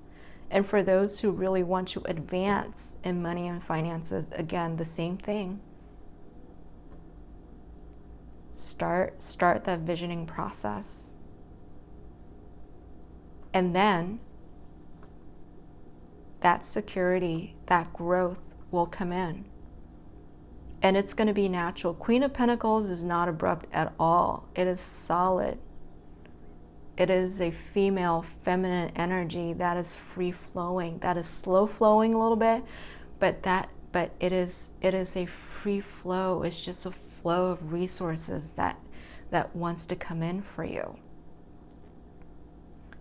And for those who really want to advance in money and finances, again, the same thing. Start that visioning process. And then that security, that growth will come in. And it's going to be natural. Queen of Pentacles is not abrupt at all. It is solid. It is a female, feminine energy that is free flowing, that is slow flowing a little bit, but it is a free flow. It's just a flow of resources that wants to come in for you.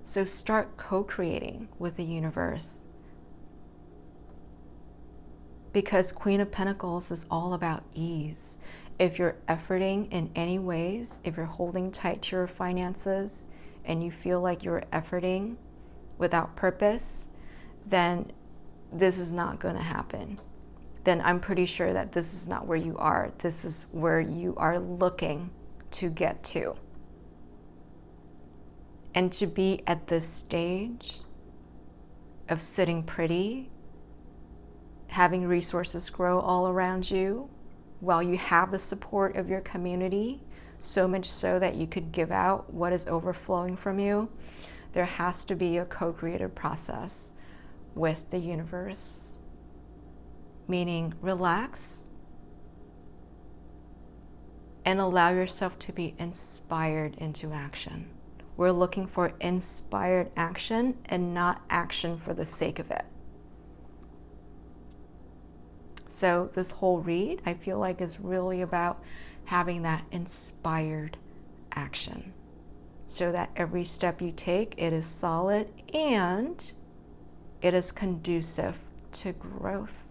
So start co-creating with the universe. Because Queen of Pentacles is all about ease. If you're efforting in any ways, if you're holding tight to your finances and you feel like you're efforting without purpose, then this is not going to happen. Then I'm pretty sure that this is not where you are. This is where you are looking to get to. And to be at this stage of sitting pretty, having resources grow all around you while you have the support of your community, so much so that you could give out what is overflowing from you, there has to be a co-creative process with the universe. Meaning, relax and allow yourself to be inspired into action. We're looking for inspired action and not action for the sake of it. So this whole read, I feel like, is really about having that inspired action so that every step you take, it is solid and it is conducive to growth.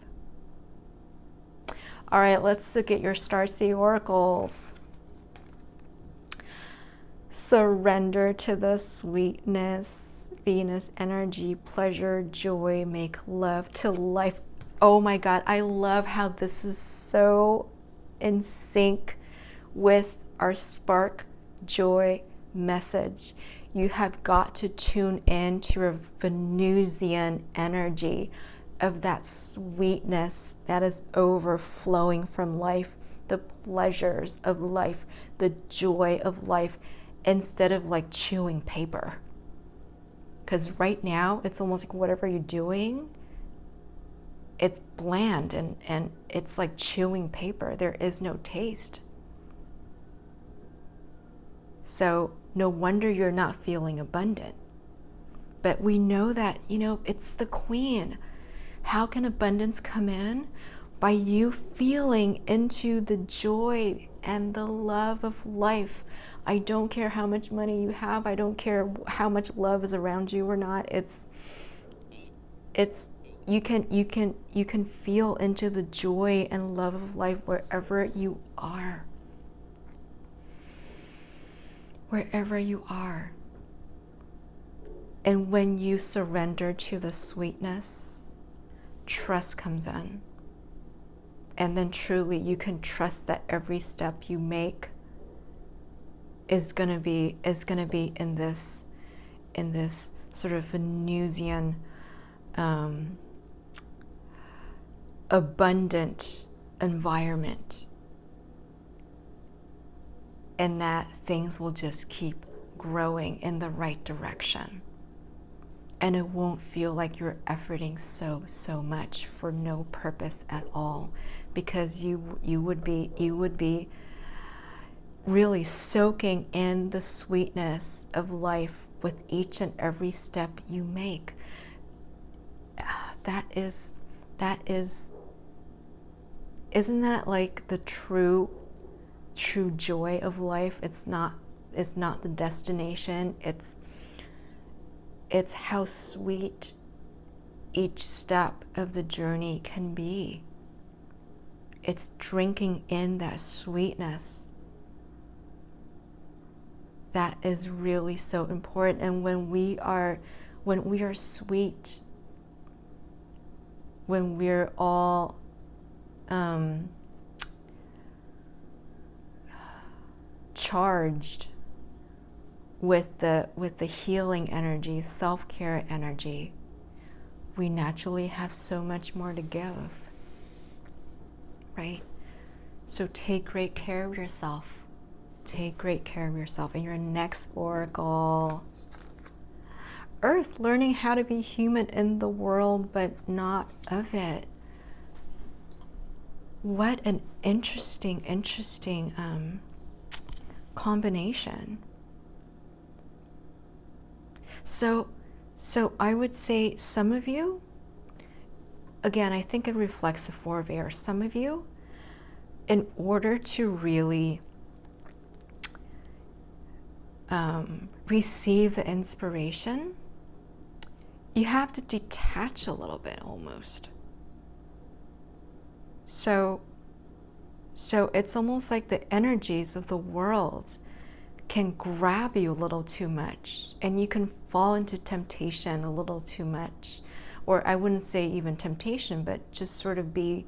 All right, let's look at your Starseed oracles. Surrender to the sweetness, Venus energy, pleasure, joy, make love to life. Oh my God, I love how this is so in sync with our spark joy message. You have got to tune in to your Venusian energy. of that sweetness that is overflowing from life, the pleasures of life, the joy of life, instead of like chewing paper. Because right now, it's almost like whatever you're doing, it's bland and it's like chewing paper. There is no taste. So no wonder you're not feeling abundant. But we know that, it's the queen. How can abundance come in? By you feeling into the joy and the love of life. I don't care how much money you have. I don't care how much love is around you or not. It's you can feel into the joy and love of life wherever you are. Wherever you are. And when you surrender to the sweetness, trust comes in. And then truly you can trust that every step you make is gonna be in this sort of Venusian abundant environment, and that things will just keep growing in the right direction. And it won't feel like you're efforting so much for no purpose at all, because you would be really soaking in the sweetness of life with each and every step you make. That is isn't that like the true joy of life? It's not the destination, it's how sweet each step of the journey can be. It's drinking in that sweetness that is really so important. And when we are sweet, when we're all charged with the healing energy, self-care energy, we naturally have so much more to give, right? So take great care of yourself. Take great care of yourself. And your next oracle, Earth, learning how to be human in the world, but not of it. What an interesting combination. So I would say some of you, again, I think it reflects the Four of Air. Some of you, in order to really receive the inspiration, you have to detach a little bit almost. So it's almost like the energies of the world can grab you a little too much, and you can fall into temptation a little too much. Or I wouldn't say even temptation, but just sort of be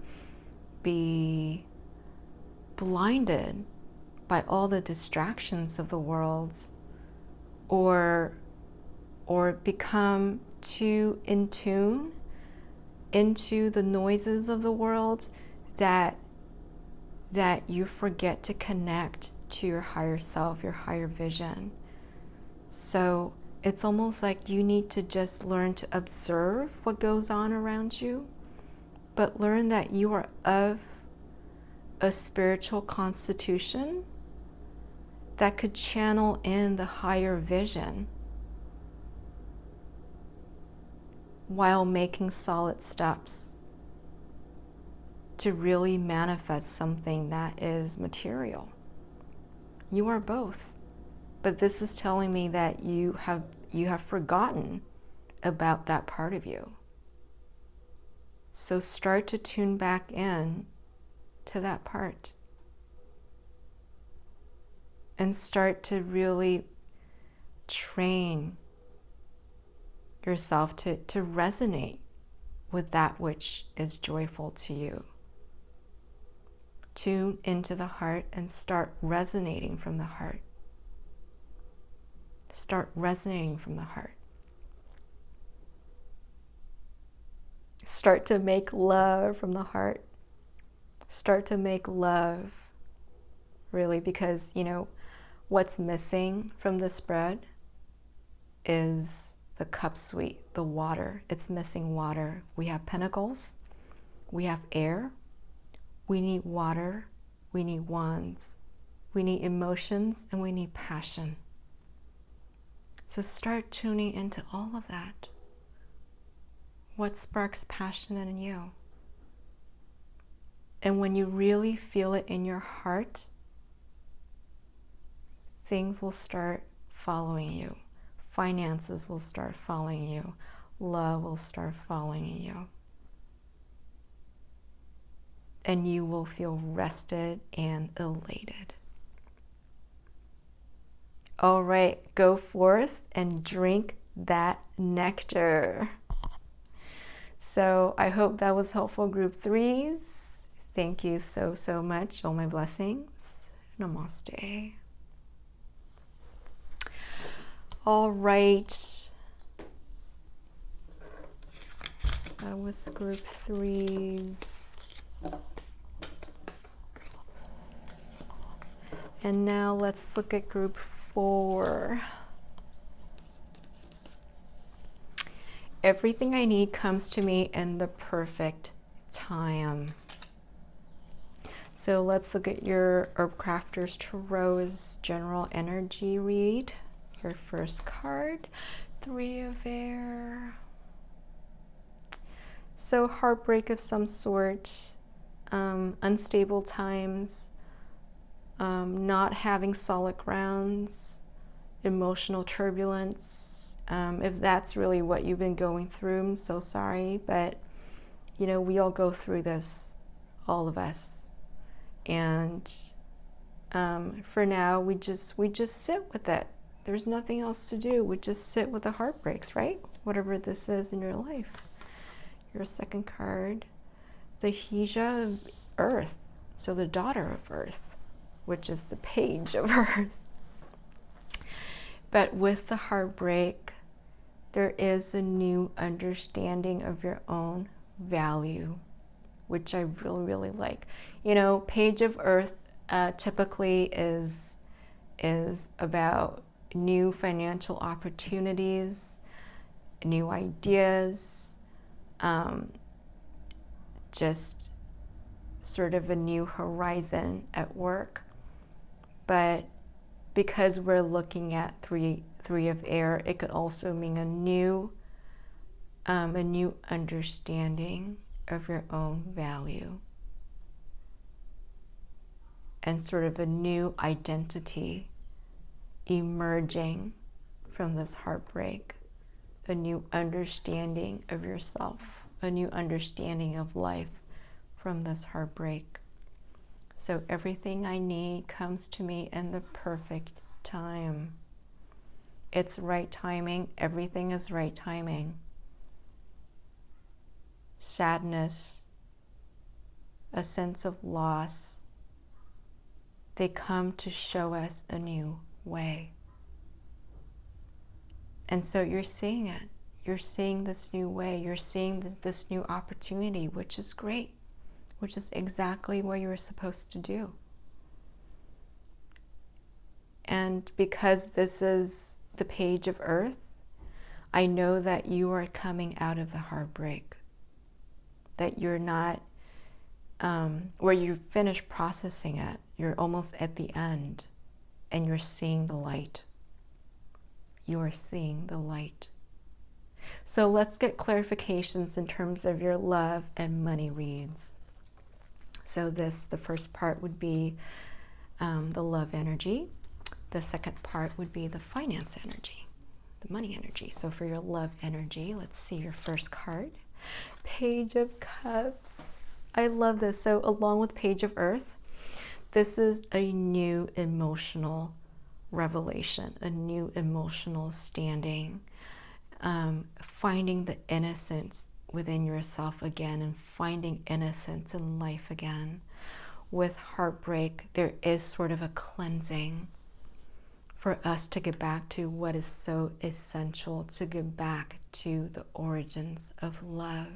blinded by all the distractions of the world, or become too in tune into the noises of the world that you forget to connect to your higher self, your higher vision. So it's almost like you need to just learn to observe what goes on around you, but learn that you are of a spiritual constitution that could channel in the higher vision while making solid steps to really manifest something that is material. You are both. But this is telling me that you have forgotten about that part of you. So start to tune back in to that part. And start to really train yourself to resonate with that which is joyful to you. Tune into the heart and start resonating from the heart. Start resonating from the heart. Start to make love from the heart. Start to make love, really, because, you know, what's missing from the spread is the cup suite, the water. It's missing water. We have pentacles, we have air, we need water, we need wands, we need emotions, and we need passion. So start tuning into all of that. What sparks passion in you? And when you really feel it in your heart, things will start following you. Finances will start following you. Love will start following you. And you will feel rested and elated. All right, go forth and drink that nectar. So I hope that was helpful, group threes. Thank you so, so much. All my blessings. Namaste. All right. That was group threes. And now let's look at group 4. Everything I need comes to me in the perfect time. So let's look at your Herb Crafter's Tarot's general energy read. Your first card, 3 of Air. So heartbreak of some sort, unstable times, not having solid grounds, emotional turbulence. If that's really what you've been going through, I'm so sorry, but you know, we all go through this, all of us. And for now, we just sit with it. There's nothing else to do. We just sit with the heartbreaks, right? Whatever this is in your life. Your second card, the Hija of Earth, so the daughter of Earth, which is the page of Earth. But with the heartbreak, there is a new understanding of your own value, which I really, really like. You know, page of Earth typically is about new financial opportunities, new ideas, just sort of a new horizon at work. But because we're looking at three of Air, it could also mean a new understanding of your own value and sort of a new identity emerging from this heartbreak, a new understanding of yourself, a new understanding of life from this heartbreak. So everything I need comes to me in the perfect time. It's right timing. Everything is right timing. Sadness, a sense of loss, they come to show us a new way. And so you're seeing it. You're seeing this new way. You're seeing this new opportunity, which is great, which is exactly what you were supposed to do. And because this is the page of Earth, I know that you are coming out of the heartbreak, that you're not where you finished processing it. You're almost at the end and you're seeing the light. You are seeing the light. So let's get clarifications in terms of your love and money reads. So the first part would be the love energy. The second part would be the finance energy, the money energy. So for your love energy, let's see your first card. Page of Cups. I love this. So along with Page of Earth, this is a new emotional revelation, a new emotional standing, finding the innocence within yourself again and finding innocence in life again. With heartbreak, there is sort of a cleansing for us to get back to what is so essential, to get back to the origins of love.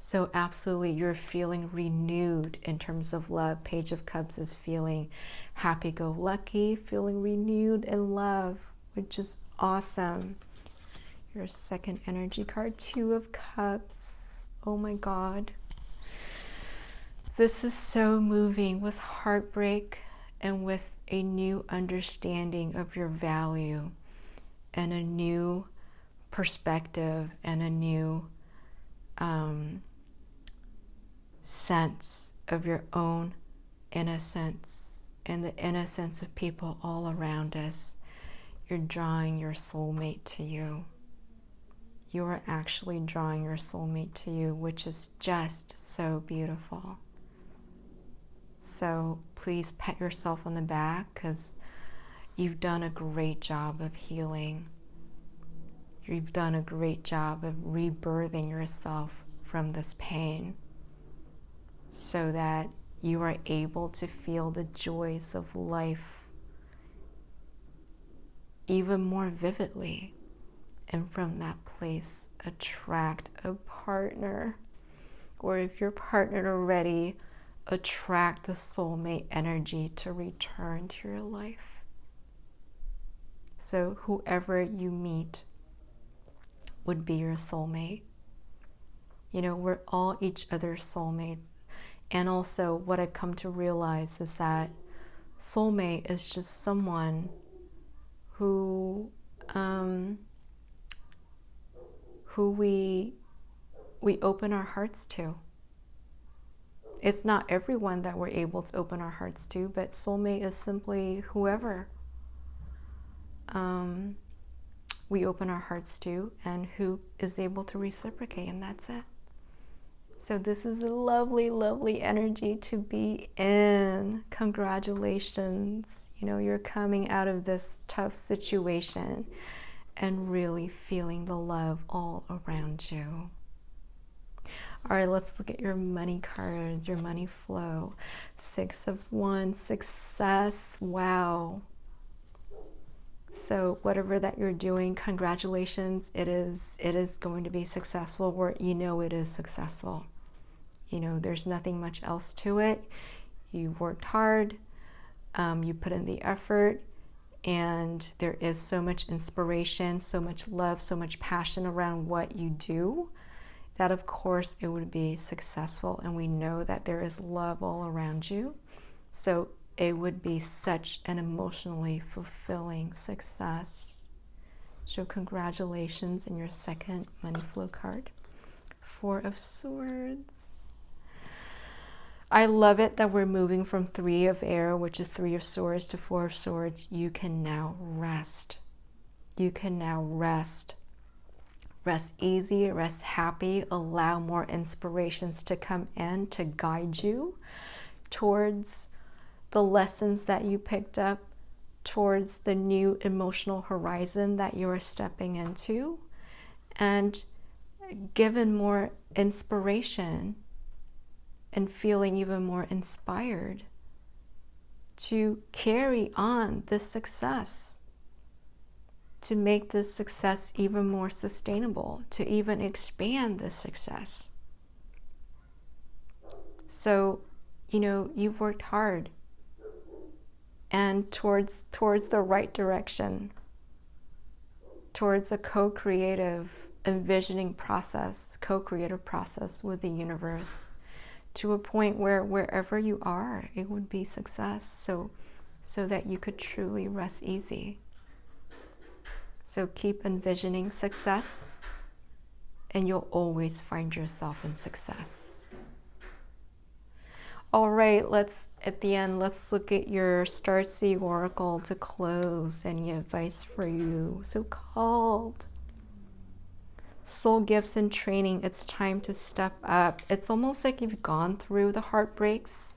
So absolutely, you're feeling renewed in terms of love. Page of Cups is feeling happy-go-lucky, feeling renewed in love, which is awesome. Your second energy card, Two of Cups. Oh my God. This is so moving, with heartbreak and with a new understanding of your value and a new perspective and a new sense of your own innocence and the innocence of people all around us. You're drawing your soulmate to you. You are actually drawing your soulmate to you, which is just so beautiful. So please pat yourself on the back, because you've done a great job of healing. You've done a great job of rebirthing yourself from this pain, so that you are able to feel the joys of life even more vividly, and from that place attract a partner, or if you're partnered already, attract the soulmate energy to return to your life. So whoever you meet would be your soulmate. You know, we're all each other's soulmates. And also what I've come to realize is that soulmate is just someone who we open our hearts to. It's not everyone that we're able to open our hearts to, but soulmate is simply whoever we open our hearts to and who is able to reciprocate, and that's it. So this is a lovely, lovely energy to be in. Congratulations. You know, you're coming out of this tough situation and really feeling the love all around you. All right, let's look at your money cards, your money flow. Six of Wands, success. Wow. So whatever that you're doing, congratulations. It is going to be successful, where you know it is successful. You know, there's nothing much else to it. You've worked hard, you put in the effort, and there is so much inspiration, so much love, so much passion around what you do, that of course it would be successful. And we know that there is love all around you. So it would be such an emotionally fulfilling success. So congratulations in your second money flow card. Four of Swords. I love it that we're moving from Three of Air, which is Three of Swords, to Four of Swords. You can now rest. You can now rest. Rest easy, rest happy. Allow more inspirations to come in to guide you towards the lessons that you picked up, towards the new emotional horizon that you are stepping into, and given more inspiration and feeling even more inspired to carry on this success, to make this success even more sustainable, to even expand this success. So, you know, you've worked hard and towards the right direction, towards a co-creative envisioning process, co-creative process with the universe, to a point where wherever you are, it would be success, so that you could truly rest easy. So keep envisioning success, and you'll always find yourself in success. All right, at the end, let's look at your Starseed Oracle to close. Any advice for you? So called soul gifts and training. It's time to step up. It's almost like you've gone through the heartbreaks,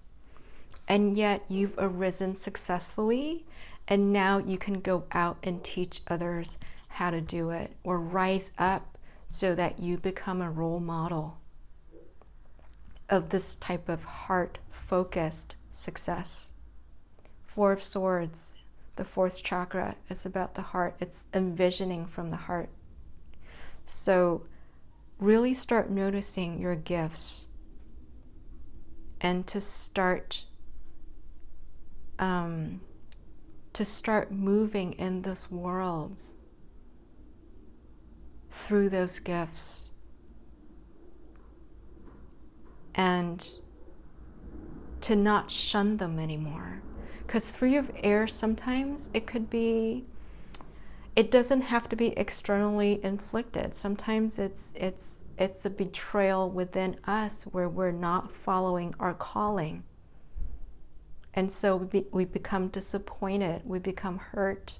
and yet you've arisen successfully, and now you can go out and teach others how to do it, or rise up so that you become a role model of this type of heart-focused success. Four of Swords, the fourth chakra, is about the heart. It's envisioning from the heart. So really start noticing your gifts and to start moving in this world through those gifts, and to not shun them anymore. Because 3 of air, sometimes it doesn't have to be externally inflicted. Sometimes it's a betrayal within us where we're not following our calling. And so we become disappointed, we become hurt.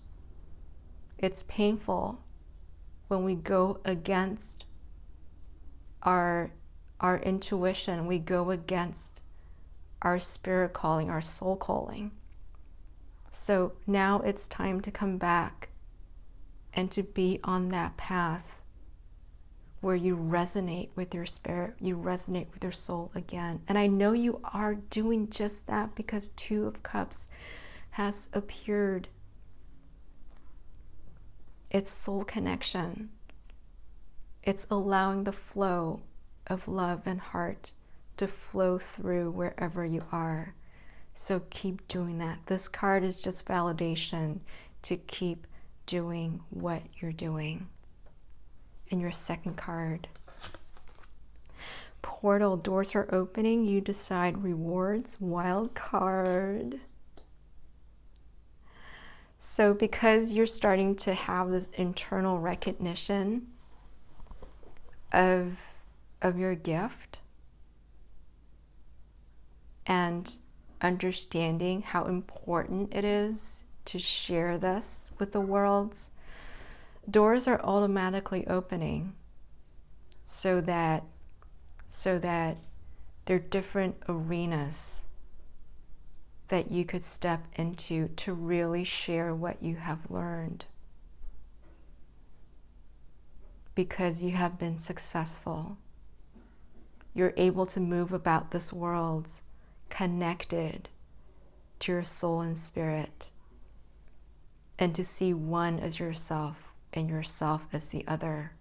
It's painful when we go against our intuition, we go against our spirit calling, our soul calling. So now it's time to come back and to be on that path where you resonate with your spirit, you resonate with your soul again. And I know you are doing just that, because 2 of Cups has appeared. It's soul connection. It's allowing the flow of love and heart to flow through wherever you are. So keep doing that. This card is just validation to keep doing what you're doing. And your second card, portal, doors are opening, you decide rewards, wild card. So because you're starting to have this internal recognition of your gift and understanding how important it is to share this with the world, doors are automatically opening so that there are different arenas that you could step into to really share what you have learned, because you have been successful. You're able to move about this world connected to your soul and spirit, and to see one as yourself and yourself as the other.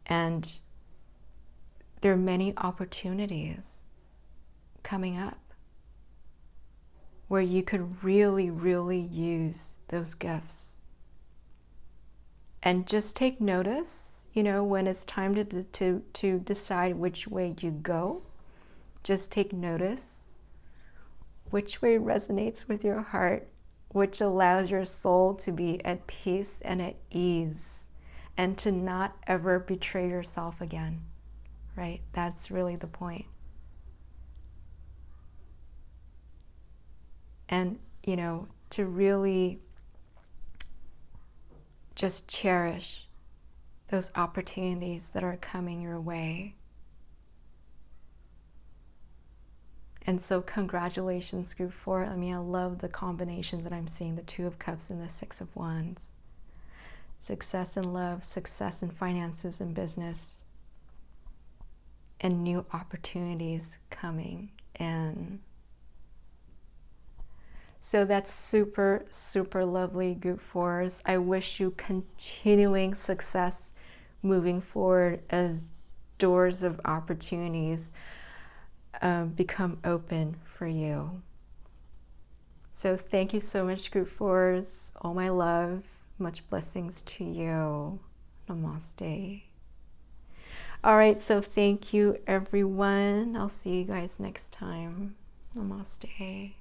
And there are many opportunities coming up where you could really, really use those gifts. And just take notice, when it's time to decide which way you go. Just take notice which way resonates with your heart, which allows your soul to be at peace and at ease, and to not ever betray yourself again, right? That's really the point. And, to really just cherish those opportunities that are coming your way. And so congratulations, Group 4. I love the combination that I'm seeing, the 2 of Cups and the 6 of Wands. Success in love, success in finances and business, and new opportunities coming in. So that's super, super lovely, Group 4s. I wish you continuing success moving forward as doors of opportunities become open for you. So thank you so much, Group 4s. All my love. Much blessings to you. Namaste. All right, so thank you, everyone. I'll see you guys next time. Namaste.